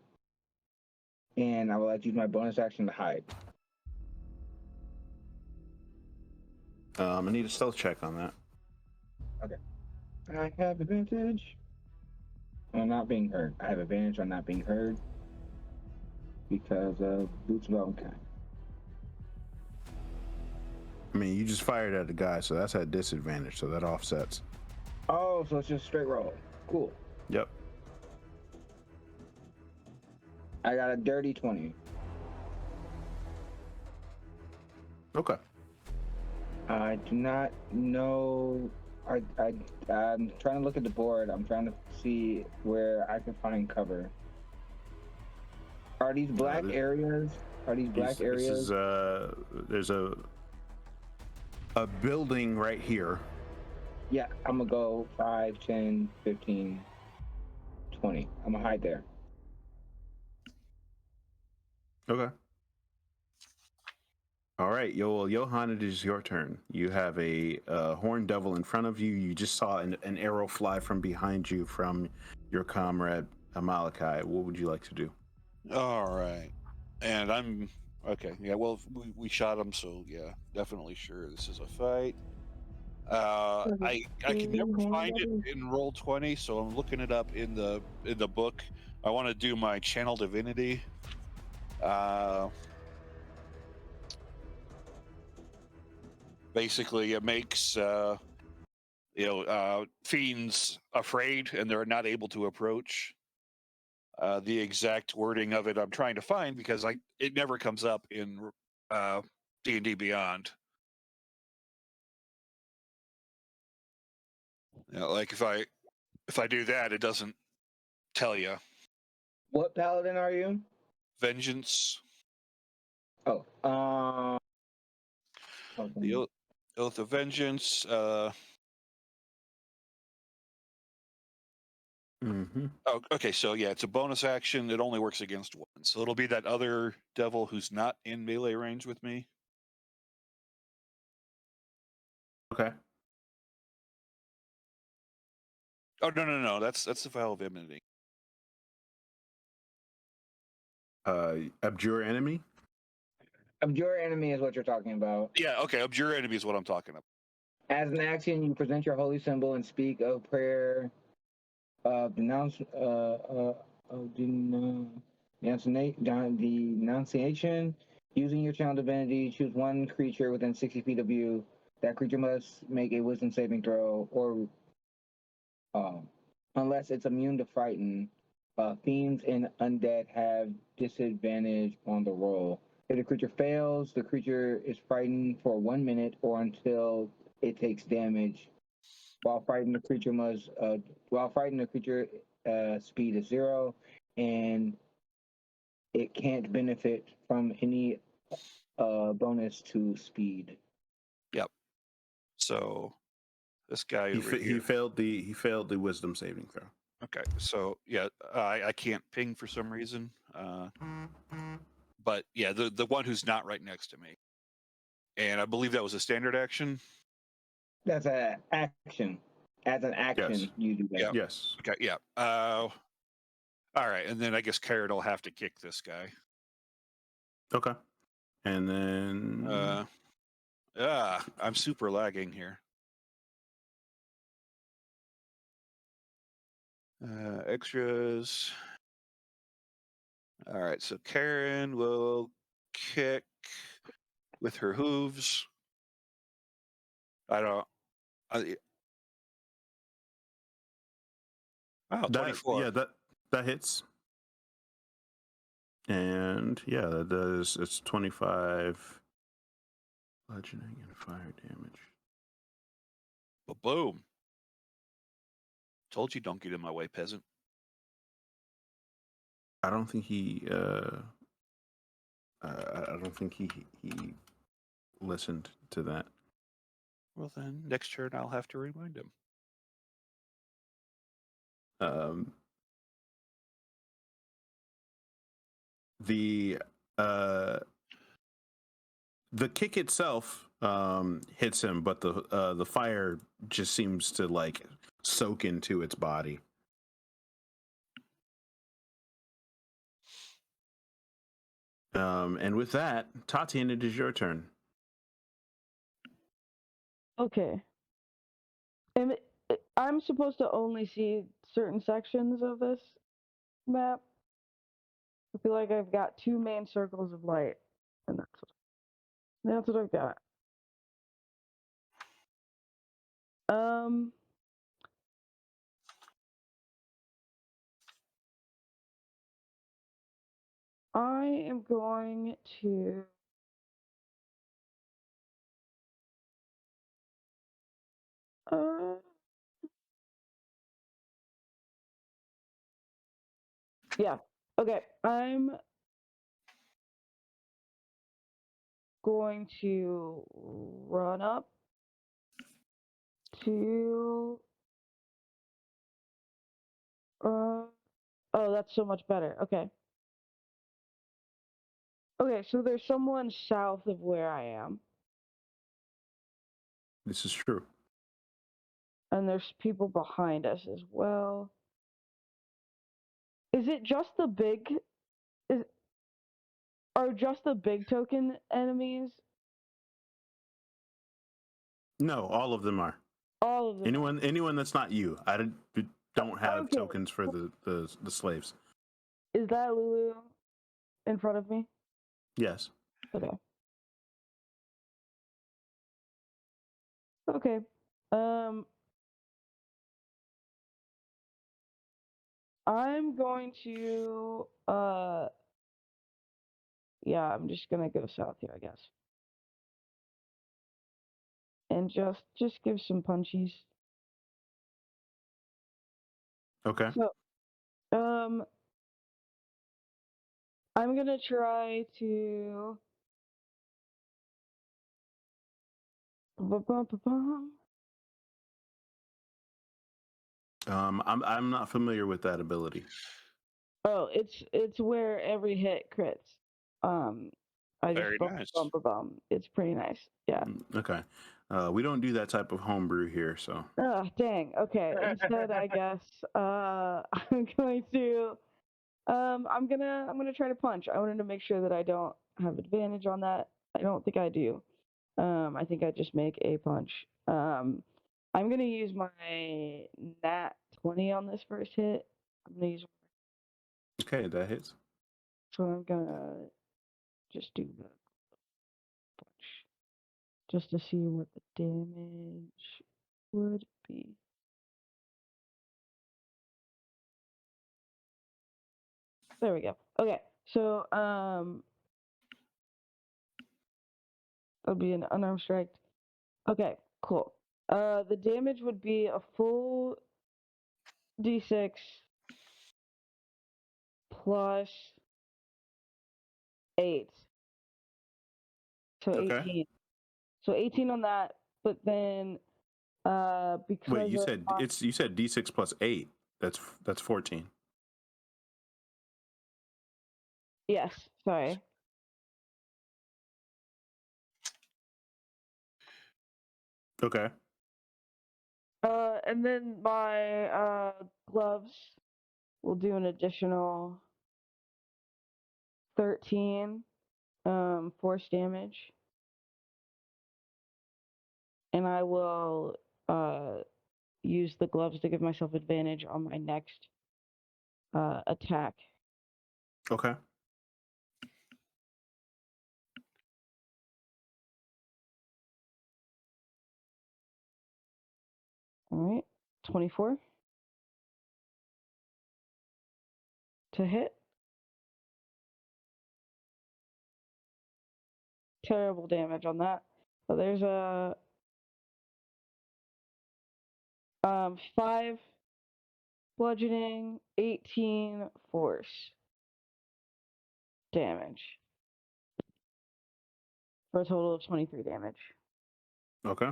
And I would like to use my bonus action to hide. I need a stealth check on that. Okay. I have advantage on not being heard. I have advantage on not being heard because of boots of kind. I mean, you just fired at the guy, so that's at disadvantage, so that offsets. Oh, so it's just straight roll. Cool. Yep. I got a dirty 20. Okay. I do not know. I'm trying to look at the board. I'm trying to see where I can find cover. Are these black areas? Are these black areas? There's a building right here. Yeah, I'm gonna go 5, 10, 15, 20. I'm gonna hide there. Okay. All right, Johan, it is your turn. You have a horned devil in front of you. You just saw an arrow fly from behind you from your comrade Amalekite. What would you like to do? All right, and I'm okay. Yeah, well, we shot him, so yeah, definitely sure this is a fight. I can never find it in Roll20, so I'm looking it up in the book. I want to do my channel divinity. Basically, it makes fiends afraid, and they're not able to approach. The exact wording of it I'm trying to find because it never comes up in D&D Beyond. Like if I do that, it doesn't tell you. What paladin are you? Vengeance. Oh, The Oath of Vengeance. Oh, okay. So yeah, it's a bonus action. It only works against one. So it'll be that other devil who's not in melee range with me. Okay. Oh no. That's the Vial of Enmity. Abjure enemy. Abjure enemy is what you're talking about. Yeah. Okay. Abjure enemy is what I'm talking about. As an action, you present your holy symbol and speak a prayer of denunciation. Using your channel divinity, choose one creature within 60 feet of you. That creature must make a wisdom saving throw, or unless it's immune to frighten. Fiends and undead have disadvantage on the roll. If the creature fails, the creature is frightened for 1 minute or until it takes damage. While frightened, the creature speed is 0, and it can't benefit from any bonus to speed. Yep. So this guy He failed the wisdom saving throw. Okay, so yeah, I can't ping for some reason. But yeah, the one who's not right next to me, and I believe that was a standard action. That's an action. As an action, yes. You do that. Yeah. Yes. Okay. Yeah. All right, and then I guess Carrot will have to kick this guy. Okay. And then. I'm super lagging here. Extras. All right, so Karen will kick with her hooves. Wow, 24. Yeah, That hits. And yeah, that does. It's 25 bludgeoning and fire damage. But boom. Told you don't get in my way, peasant. I don't think he. I don't think he listened to that. Well, then next turn I'll have to remind him. The kick itself hits him, but the fire just seems to like soak into its body. And with that, Tatiana, it is your turn. Okay. I'm supposed to only see certain sections of this map. I feel like I've got 2 main circles of light, and that's what I've got. I am going to yeah. Okay. I'm going to run up to oh, that's so much better. Okay. Okay, so there's someone south of where I am, This is true. and there's people behind us as well. Is it just the big are just the big token enemies? No, all of them are. All of them. Anyone that's not you. Don't have Okay. tokens for the slaves. Is that Lulu in front of me? Yes. Okay. Okay. I'm going to yeah, I'm just gonna go south here, I guess. And just give some punchies. Okay. So I'm gonna try to I'm not familiar with that ability. Oh, it's where every hit crits. I just Very nice. bum. It's pretty nice. Yeah. Okay. We don't do that type of homebrew here, so. Oh, dang. Okay. Instead, I guess I'm going to I'm gonna try to punch. I wanted to make sure that I don't have advantage on that. I don't think I do. I think I just make a punch. I'm gonna use my nat 20 on this first hit. I'm gonna use Okay, that hits. so I'm gonna just do the punch just to see what the damage would be. There we go. Okay, so that'll be an unarmed strike. Okay, cool. The damage would be a full d6 plus 8, so Okay. 18. So 18 on that, but then because Wait, you of said you said D6 plus 8. That's 14. yes, sorry. Okay. And then my gloves will do an additional 13 force damage. And I will use the gloves to give myself advantage on my next attack. Okay. All right, 24. to hit. Terrible damage on that. So there's a 5 bludgeoning, 18 force damage for a total of 23 damage. Okay.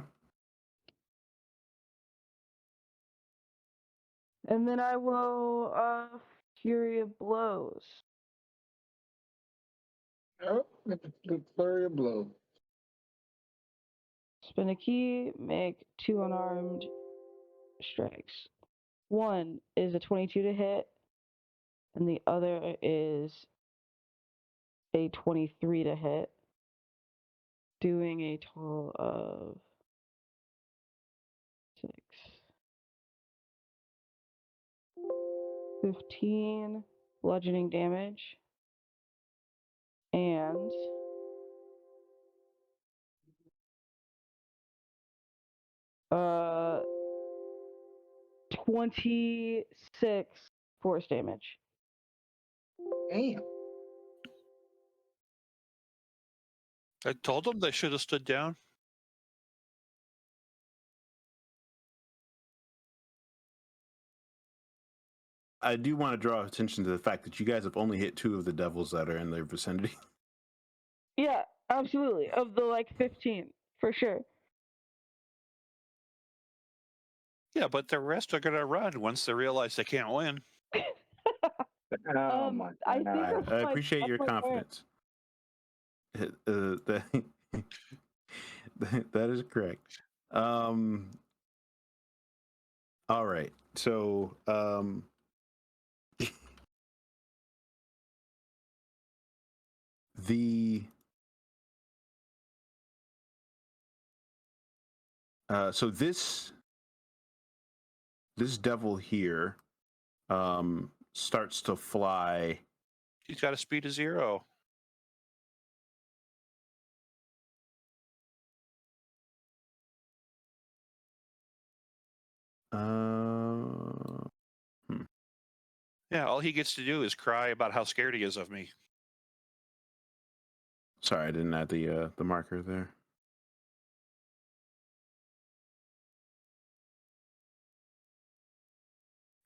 And then I will Fury of Blows. Oh, the flurry of blow. Spin a key, make 2 unarmed strikes. One is a 22 to hit, and the other is a 23 to hit, doing a total of 6, 15 bludgeoning damage, and 26 force damage. Damn. I told them they should have stood down. I do want to draw attention to the fact that you guys have only hit 2 of the devils that are in their vicinity. Yeah, absolutely. Of the 15, for sure. Yeah, but the rest are going to run once they realize they can't win. Oh my I god. think I appreciate your that's my turn. confidence. That, that is correct. All right. So, so this devil here starts to fly. He's got a speed of 0. Yeah, all he gets to do is cry about how scared he is of me. Sorry, I didn't add the marker there.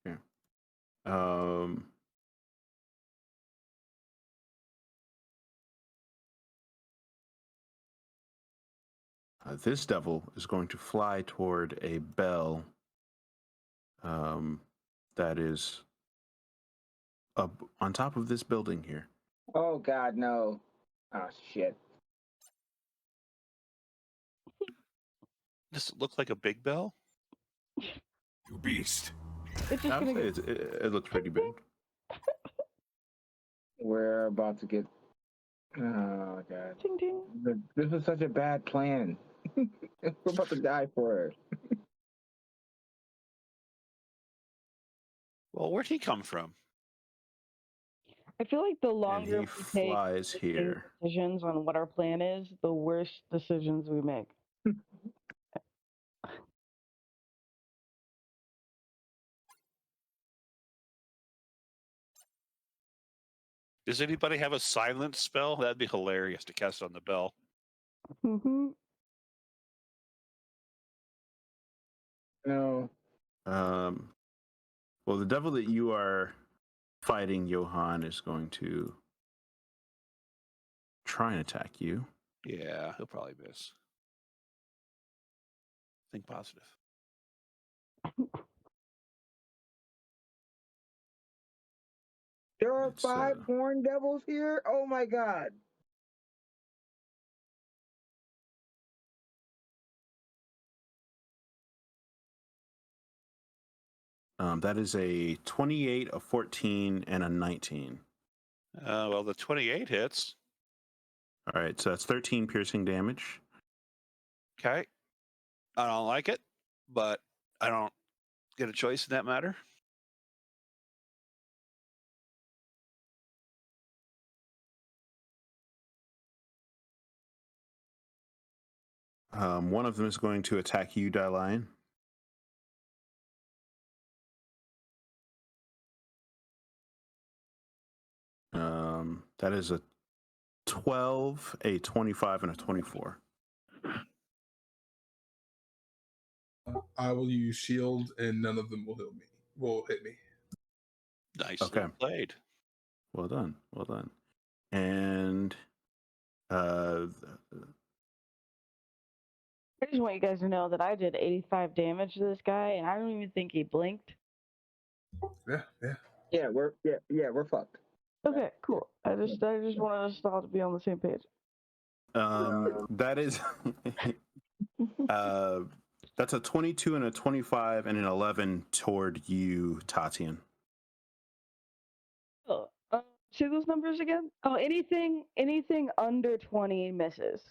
Yeah. This devil is going to fly toward a bell that is up on top of this building here. Oh god, no. Oh shit. Does it look like a big bell? You beast. It's just I would gonna say go. it looks pretty big. We're about to get. Oh god. Ding ding. This was such a bad plan. We're about to die for it. Well, where'd he come from? I feel like the And longer he we take flies making here. decisions on what our plan is, the worse decisions we make. Does anybody have a silent spell? That'd be hilarious to cast on the bell. Mm-hmm. No. Well, the devil that you are fighting, Johann, is going to try and attack you. Yeah, he'll probably miss. Think positive. There are It's, 5 horn devils here? Oh my god. That is a 28, a 14, and a 19. Well, the 28 hits. All right, so that's 13 piercing damage. Okay. I don't like it, but I don't get a choice in that matter. One of them is going to attack you, Dylion. That is a 12, a 25, and a 24. I will use shield, and none of them will hit me. Nicely Okay. played. Well done. Well done. And uh, I just want you guys to know that I did 85 damage to this guy, and I don't even think he blinked. Yeah. Yeah, we're fucked. Okay, cool. I just wanted us all to be on the same page. that is that's a 22 and a 25 and an 11 toward you, Tatian. Oh, say those numbers again. Oh, anything under 20 misses.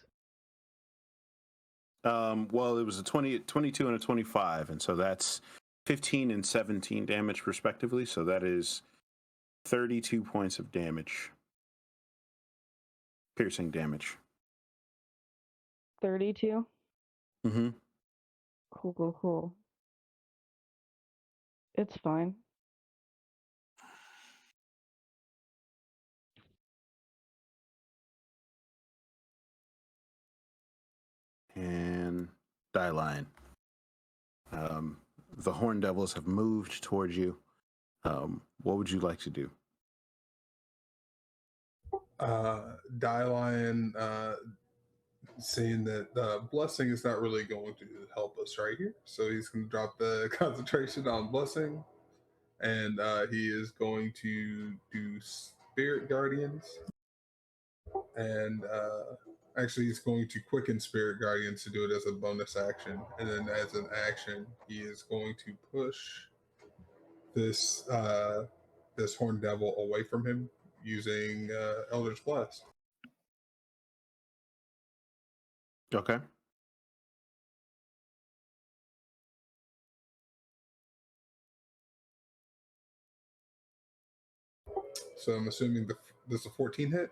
Well, it was a 22 and a 25, and so that's 15 and 17 damage respectively. So that is 32 points of damage, piercing damage. 32. Mm-hmm. Cool. It's fine. And Dieline. The Horn Devils have moved towards you. What would you like to do? Lion, saying that blessing is not really going to help us right here, so he's going to drop the concentration on blessing, and he is going to do spirit guardians, and actually he's going to quicken spirit guardians to do it as a bonus action, and then as an action he is going to push this this horn devil away from him using Eldritch Blast. Okay. So I'm assuming there's a 14 hit.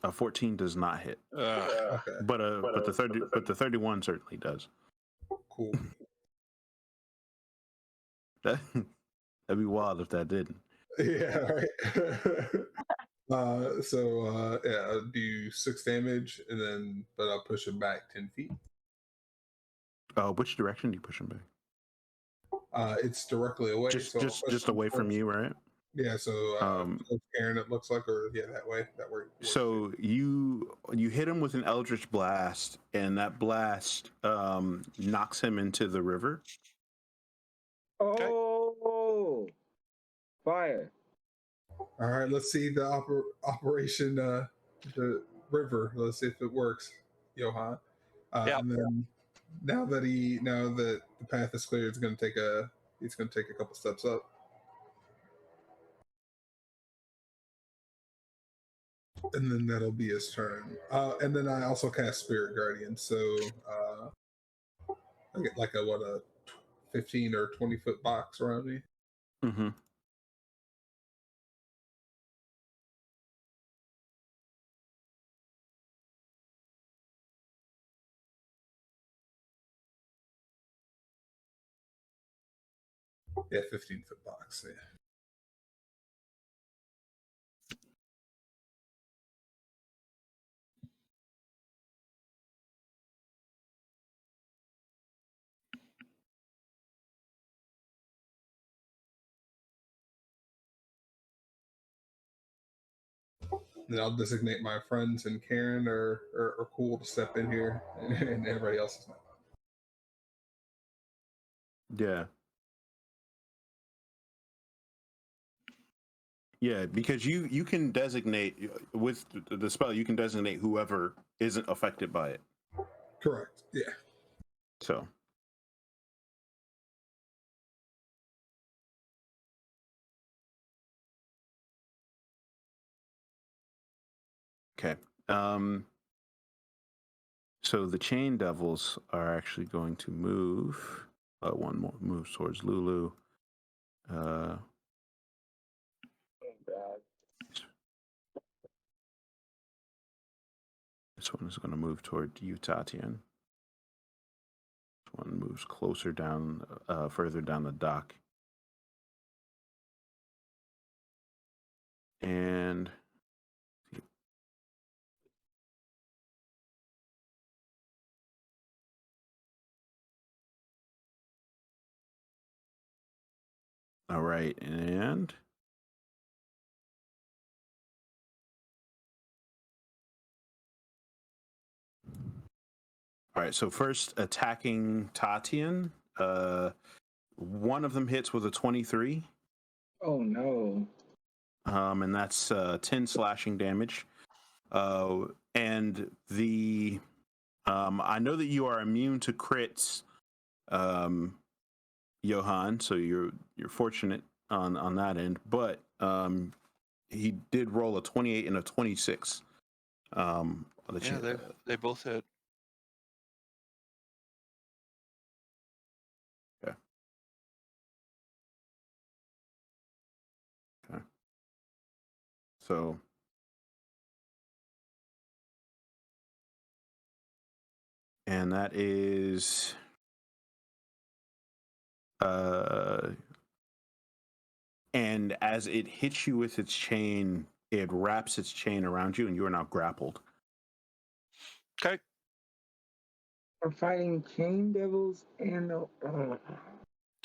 A 14 does not hit, Okay, but the 31 certainly does. cool. That'd be wild if that didn't. Yeah, right. Yeah, I'll do 6 damage, and then I'll push him back 10 feet. Which direction do you push him back? It's directly away. Just away from you, right? Yeah. So Aaron, it looks like, or that way. That works. So you hit him with an Eldritch Blast, and that blast knocks him into the river. Oh, fire! All right. Let's see the operation. The river. Let's see if it works, Johan. And then now that the path is clear, he's going to take a couple steps up. And then that'll be his turn. And then I also cast Spirit Guardian, so I get like a 15 or 20-foot box around me. Mm-hmm. Yeah, 15-foot box. Yeah. Then I'll designate my friends, and Karen are cool to step in here, and everybody else is not. Yeah. Yeah, because you can designate with the spell, you can designate whoever isn't affected by it. Correct. Yeah. So. Okay. So the chain devils are actually going to move. One more moves towards Lulu. This one is going to move toward you, Tatian. This one moves closer down, further down the dock. And all right, and all right, so first attacking Tatian. One of them hits with a 23. Oh no. And that's 10 slashing damage. And the I know that you are immune to crits, Johan, so you're fortunate on that end, but he did roll a 28 and a 26. Yeah, they both hit. Okay. Okay. So and that is and as it hits you with its chain, it wraps its chain around you and you are now grappled. Okay. We're fighting chain devils and Do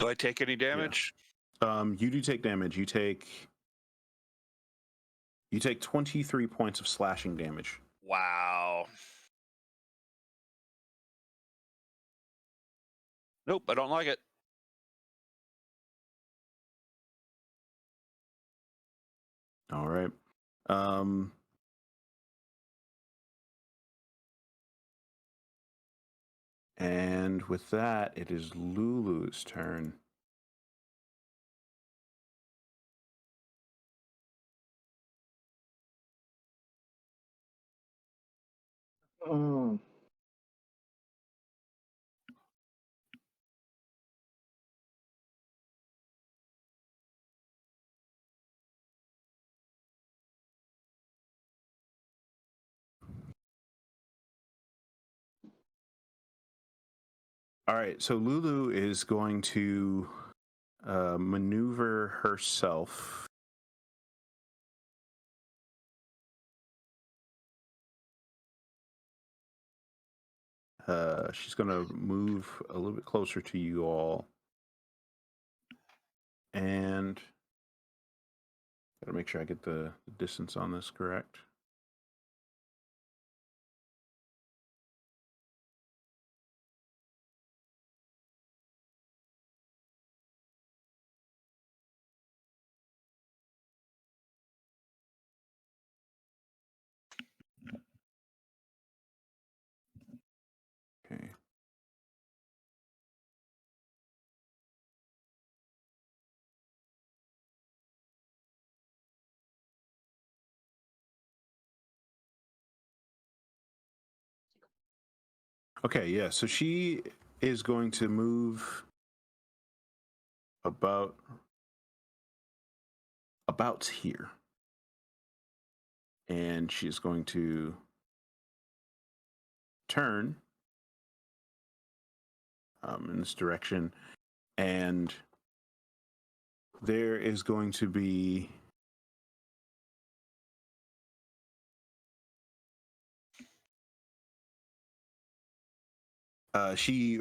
I take any damage? You do take damage. You take 23 points of slashing damage. Wow. Nope, I don't like it. All right. And with that, it is Lulu's turn. oh. All right, so Lulu is going to maneuver herself. She's going to move a little bit closer to you all. And gotta make sure I get the distance on this correct. Okay. Okay, yeah, so she is going to move about here. And she's going to turn in this direction. And there is going to be she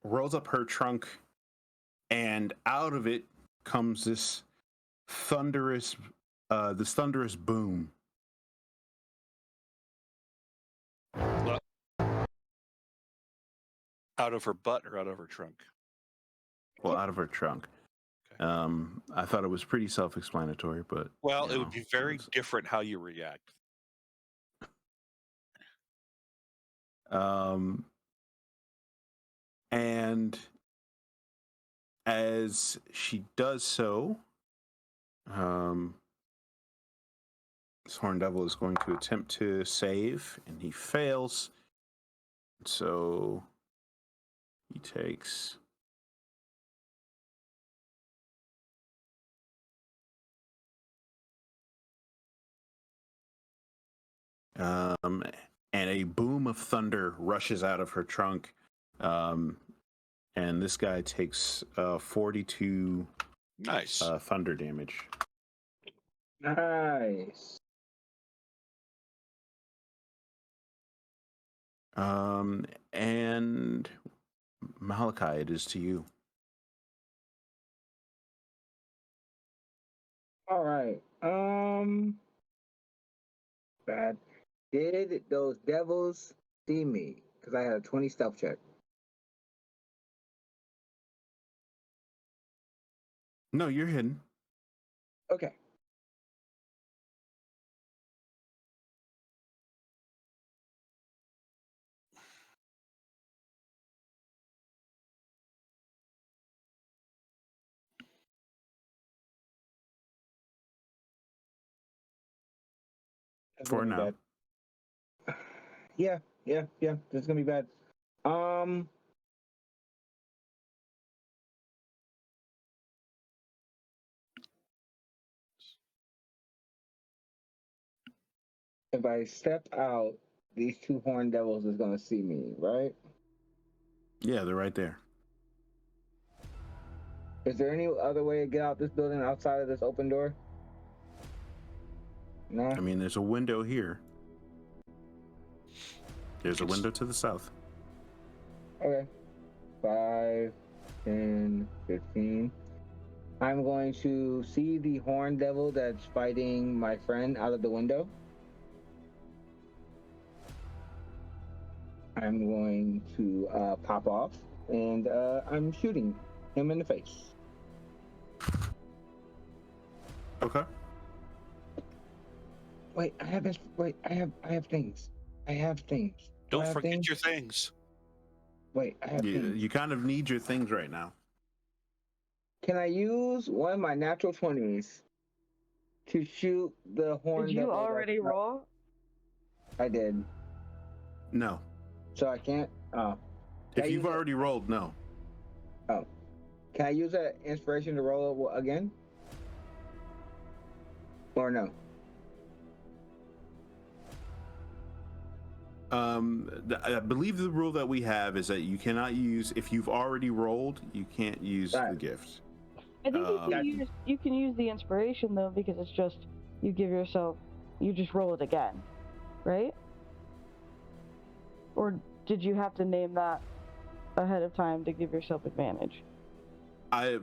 rolls up her trunk, and out of it comes this thunderous boom. Out of her butt or out of her trunk? Well, out of her trunk. Okay. I thought it was pretty self-explanatory, but Well, it would be very different how you react. And as she does so, this Horn Devil is going to attempt to save, and he fails. So he takes and a boom of thunder rushes out of her trunk. And this guy takes 42 Nice. thunder damage. Nice. And Malachi, it is to you. All right. Bad. Did those devils see me? Because I had a 20 stealth check. No, you're hidden. Okay. That's For gonna be now. bad. Yeah. This is gonna be bad. If I step out, these two horned devils is gonna see me, right? Yeah, they're right there. Is there any other way to get out this building outside of this open door? No. I mean, there's a window here. There's a window to the south. Okay. 5, 10, 15. I'm going to see the horned devil that's fighting my friend out of the window. I'm going to pop off, and I'm shooting him in the face. Okay. Wait, I have things. I have things. Do I Don't have forget things? your things. Wait, I have things. You kind of need your things right now. Can I use one of my natural 20s to shoot the horned Did you devil? already roll? I did. No. So I can't. Oh. If you've already rolled, no. Oh. Can I use that inspiration to roll again? Or no? I believe the rule that we have is that you cannot use, if you've already rolled, you can't use the gift. I think you can use the inspiration though, because it's just you just roll it again, right? Or did you have to name that ahead of time to give yourself advantage? As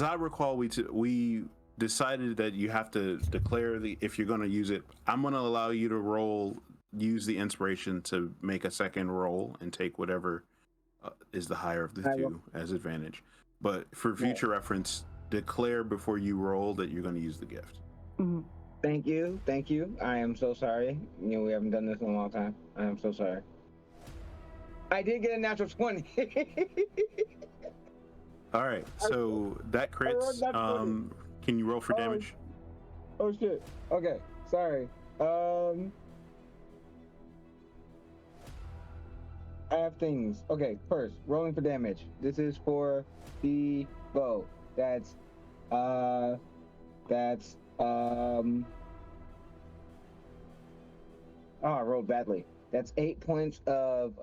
I recall, we decided that you have to declare if you're going to use it. I'm going to allow you to use the inspiration to make a second roll and take whatever is the higher of the two as advantage. But for future reference, declare before you roll that you're going to use the gift. Mm-hmm. Thank you. I am so sorry. We haven't done this in a long time. I am so sorry. I did get a natural 20. All right, so that crits. Can you roll for damage? Oh shit. Okay, sorry. I have things. Okay, first, rolling for damage. This is for the bow. Oh, I rolled badly. That's 8 points of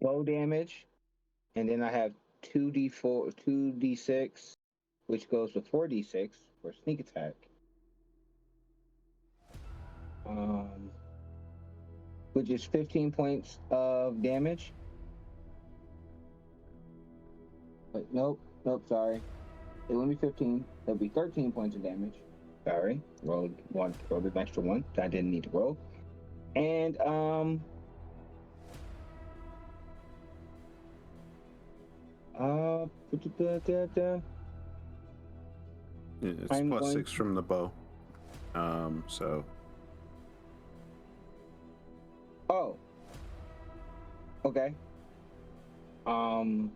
bow damage, and then I have 2d6, which goes to 4d6 for sneak attack. Which is 15 points of damage. Wait, nope, sorry. It wouldn't be 15. That'd be 13 points of damage. Sorry, rolled an extra one that I didn't need to roll. And It's plus 6 from the bow. So. Oh. Okay. So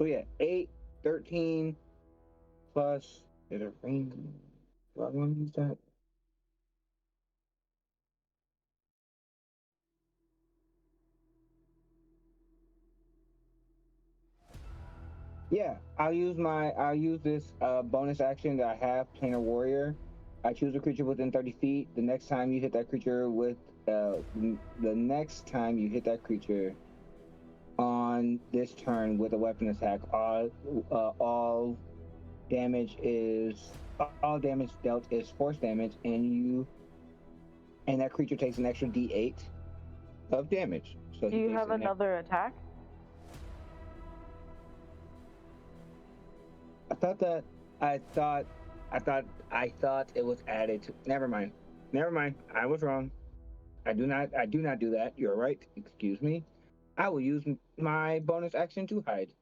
yeah, 8, 13 plus. Is it range? Do I want to use that? Yeah, I'll use this bonus action that I have, Planar Warrior. I choose a creature within 30 feet. The next time you hit that creature on this turn with a weapon attack. All damage dealt is force damage, and that creature takes an extra D8 of damage. So Do you have another attack? I thought it was added to. Never mind. I was wrong. I do not do that. You're right. Excuse me. I will use my bonus action to hide.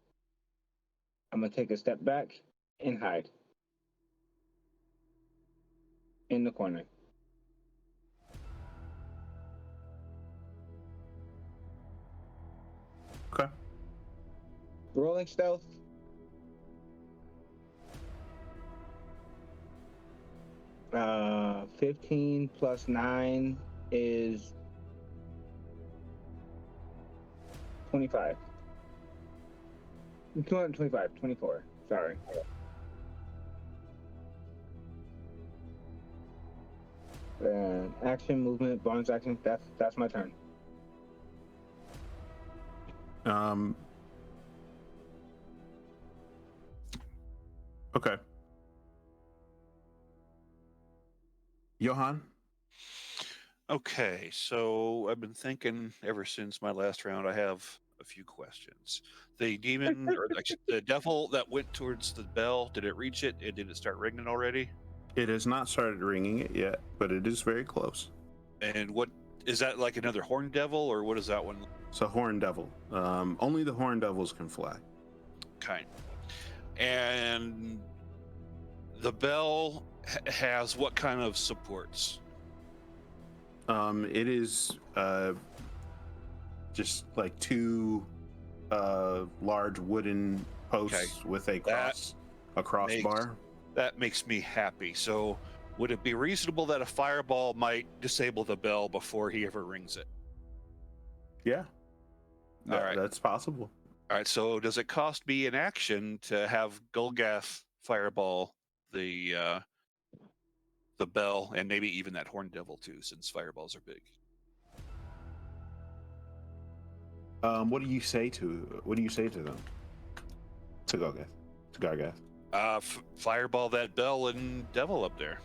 I'm gonna take a step back and hide in the corner. Okay. Rolling stealth. Uh, 15 plus 9 is 25. 225, 24. Sorry. Action, movement, bonus action. That's my turn. Okay. Johan? Okay, so I've been thinking ever since my last round. I have a few questions. The demon or the devil that went towards the bell, did it reach it? And did it start ringing already? It has not started ringing it yet, but it is very close. And what is that, like another horn devil, or what is that one? It's a horn devil. Only the horn devils can fly. Kind. And the bell has what kind of supports? It is just like two large wooden posts with a crossbar. That makes me happy. So would it be reasonable that a fireball might disable the bell before he ever rings it? Yeah. All right. That's possible. All right, so does it cost me an action to have Golgath fireball the bell, and maybe even that horn devil too, since fireballs are big? What do you say to them? To Golgath? To Gargath? Fireball that bell and devil up there.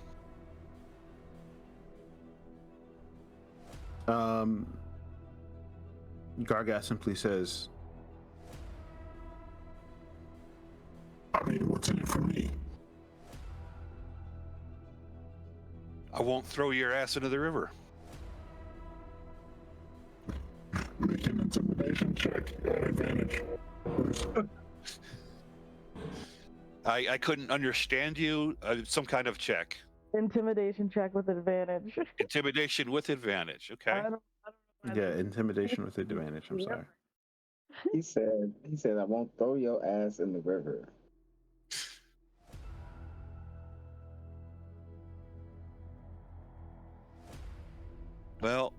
Gargath simply says, I mean, what's in it for me? I won't throw your ass into the river. Make an intimidation check at advantage. I couldn't understand you. Some kind of check. Intimidation check with advantage. Intimidation with advantage. Okay. I don't know yeah, intimidation with advantage. I'm sorry. He said, I won't throw your ass in the river. Well,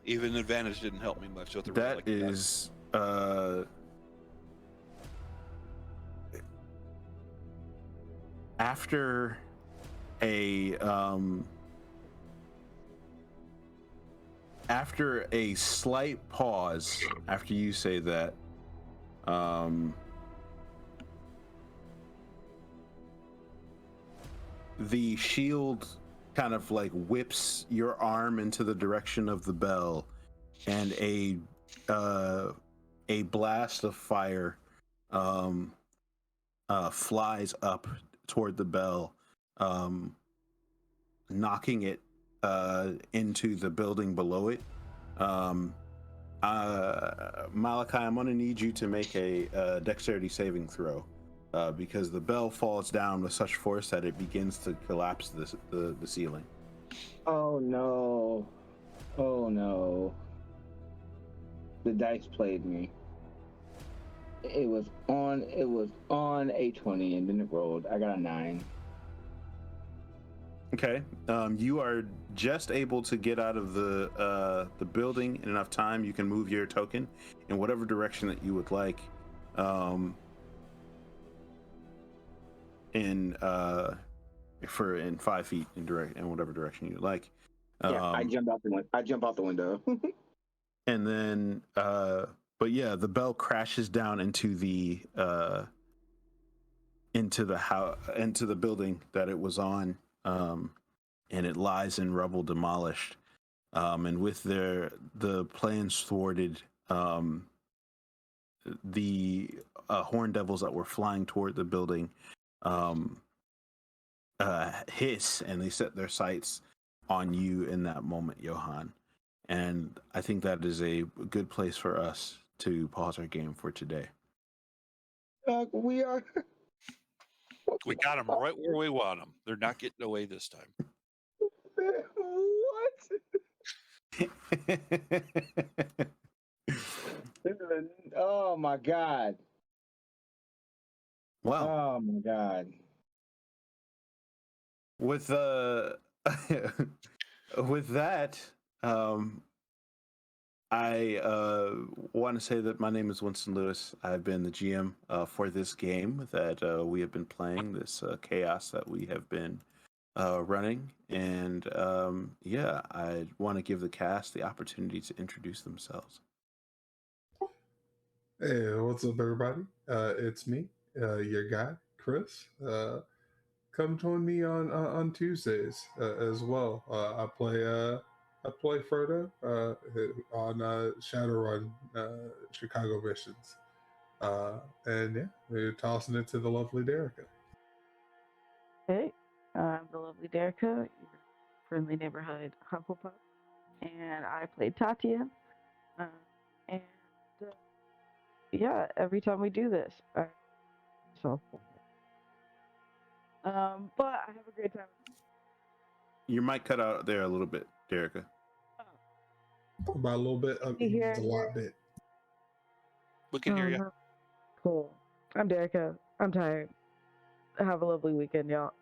even advantage didn't help me much. With That is after a slight pause after you say that, the shield kind of like whips your arm into the direction of the bell, and a blast of fire flies up toward the bell, knocking it into the building below it. Malachi, I'm going to need you to make a dexterity saving throw, because the bell falls down with such force that it begins to collapse the ceiling. Oh no. The dice played me. It was on a 20 and then it rolled. I got a 9. Okay. You are just able to get out of the building in enough time. You can move your token in whatever direction that you would like. In 5 feet in whatever direction you like. Yeah, I jump out the window. and then but yeah, the bell crashes down into the into the building that it was on, and it lies in rubble, demolished. And with the plans thwarted, the horn devils that were flying toward the building hiss, and they set their sights on you in that moment, Johan. And I think that is a good place for us to pause our game for today. We are. We got them right where we want them. They're not getting away this time. What? Oh my god. Wow. Oh my god. With with that, I want to say that my name is Winston Lewis. I've been the GM for this game that we have been playing, this chaos that we have been running. And yeah, I want to give the cast the opportunity to introduce themselves. Hey, what's up, everybody? It's me, your guy, Chris. Come join me on Tuesdays as well. I play Frodo on Shadowrun Chicago missions, and yeah, we're tossing it to the lovely Derica. Hey, I'm the lovely Derica, your friendly neighborhood Hufflepuff, and I play Tatia. And yeah, every time we do this, so but I have a great time. Your mic cut out there a little bit, Derica. By a little bit, it's a lot bit. We can hear you. No. Cool. I'm Derica. I'm tired. Have a lovely weekend, y'all.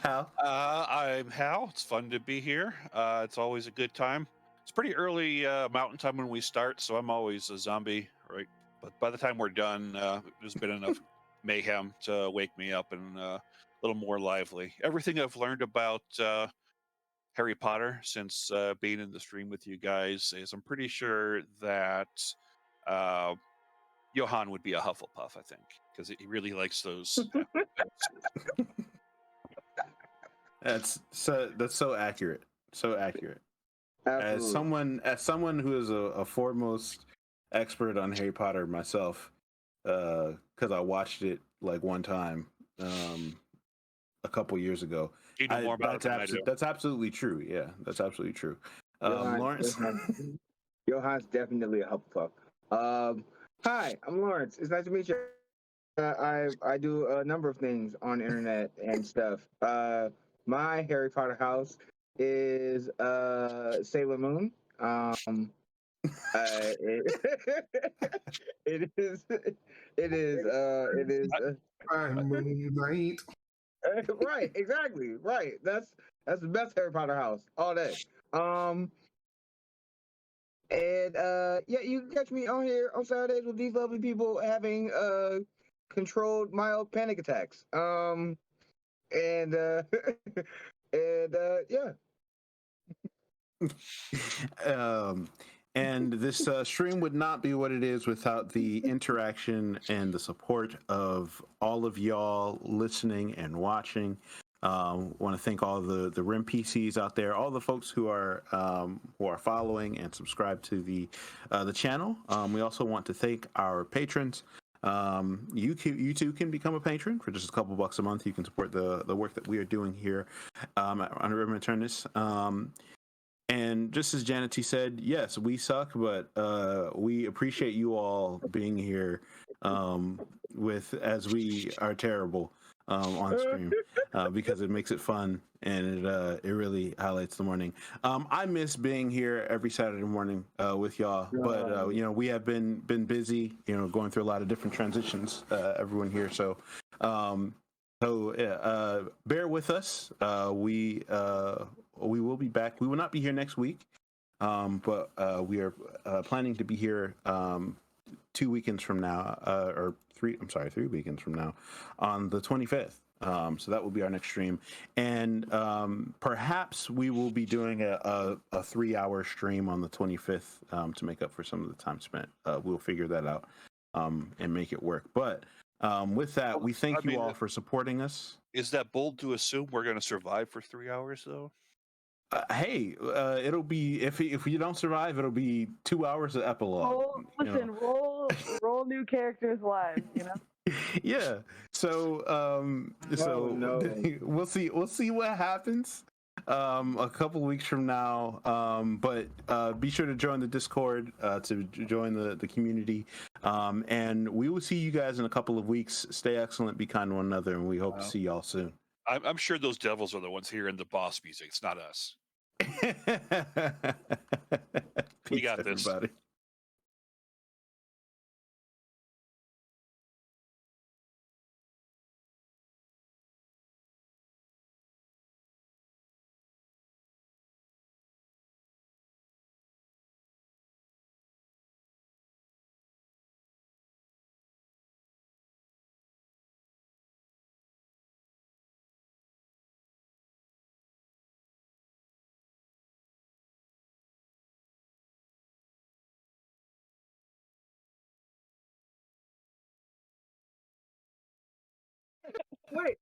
Hal? I'm Hal. It's fun to be here. It's always a good time. It's pretty early mountain time when we start, so I'm always a zombie, right? But by the time we're done, there's been enough mayhem to wake me up and a little more lively. Everything I've learned about Harry Potter since being in the stream with you guys is I'm pretty sure that Johan would be a Hufflepuff, I think, because he really likes those. That's so accurate. So accurate. Absolutely. As someone who is a foremost expert on Harry Potter myself, because I watched it like one time a couple years ago. You know more about it than I do. That's absolutely true. Yeah, that's absolutely true. Lawrence. Johan's definitely a Hufflepuff. Hi, I'm Lawrence. It's nice to meet you. I do a number of things on the internet and stuff. My Harry Potter house is Sailor Moon. It is Moon Knight. right, exactly, right. That's the best Harry Potter house all day. And yeah, you can catch me on here on Saturdays with these lovely people having controlled mild panic attacks. And and yeah. And this stream would not be what it is without the interaction and the support of all of y'all listening and watching. Want to thank all the RIM PCs out there, all the folks who are following and subscribed to the channel. We also want to thank our patrons. You too can become a patron for just a couple bucks a month. You can support the work that we are doing here on Alternis. And just as Janity said, yes, we suck, but we appreciate you all being here as we are terrible on stream because it makes it fun and it really highlights the morning. I miss being here every Saturday morning with y'all, but we have been busy, going through a lot of different transitions. Everyone here, so bear with us. We will be back. We will not be here next week, but we are planning to be here 2 weekends from now, or 3 weekends from now, on the 25th. So that will be our next stream, and perhaps we will be doing a 3-hour stream on the 25th to make up for some of the time spent. We'll figure that out and make it work. But with that, we thank you all for supporting us. Is that bold to assume we're going to survive for 3 hours, though? Hey, it'll be if you don't survive, it'll be 2 hours of epilogue. Roll new characters live. You know. Yeah. So no. we'll see what happens a couple weeks from now. But be sure to join the Discord to join the community. And we will see you guys in a couple of weeks. Stay excellent, be kind to one another, and we hope to see y'all soon. I'm sure those devils are the ones hearing the boss music. It's not us. We got this. Everybody. Wait.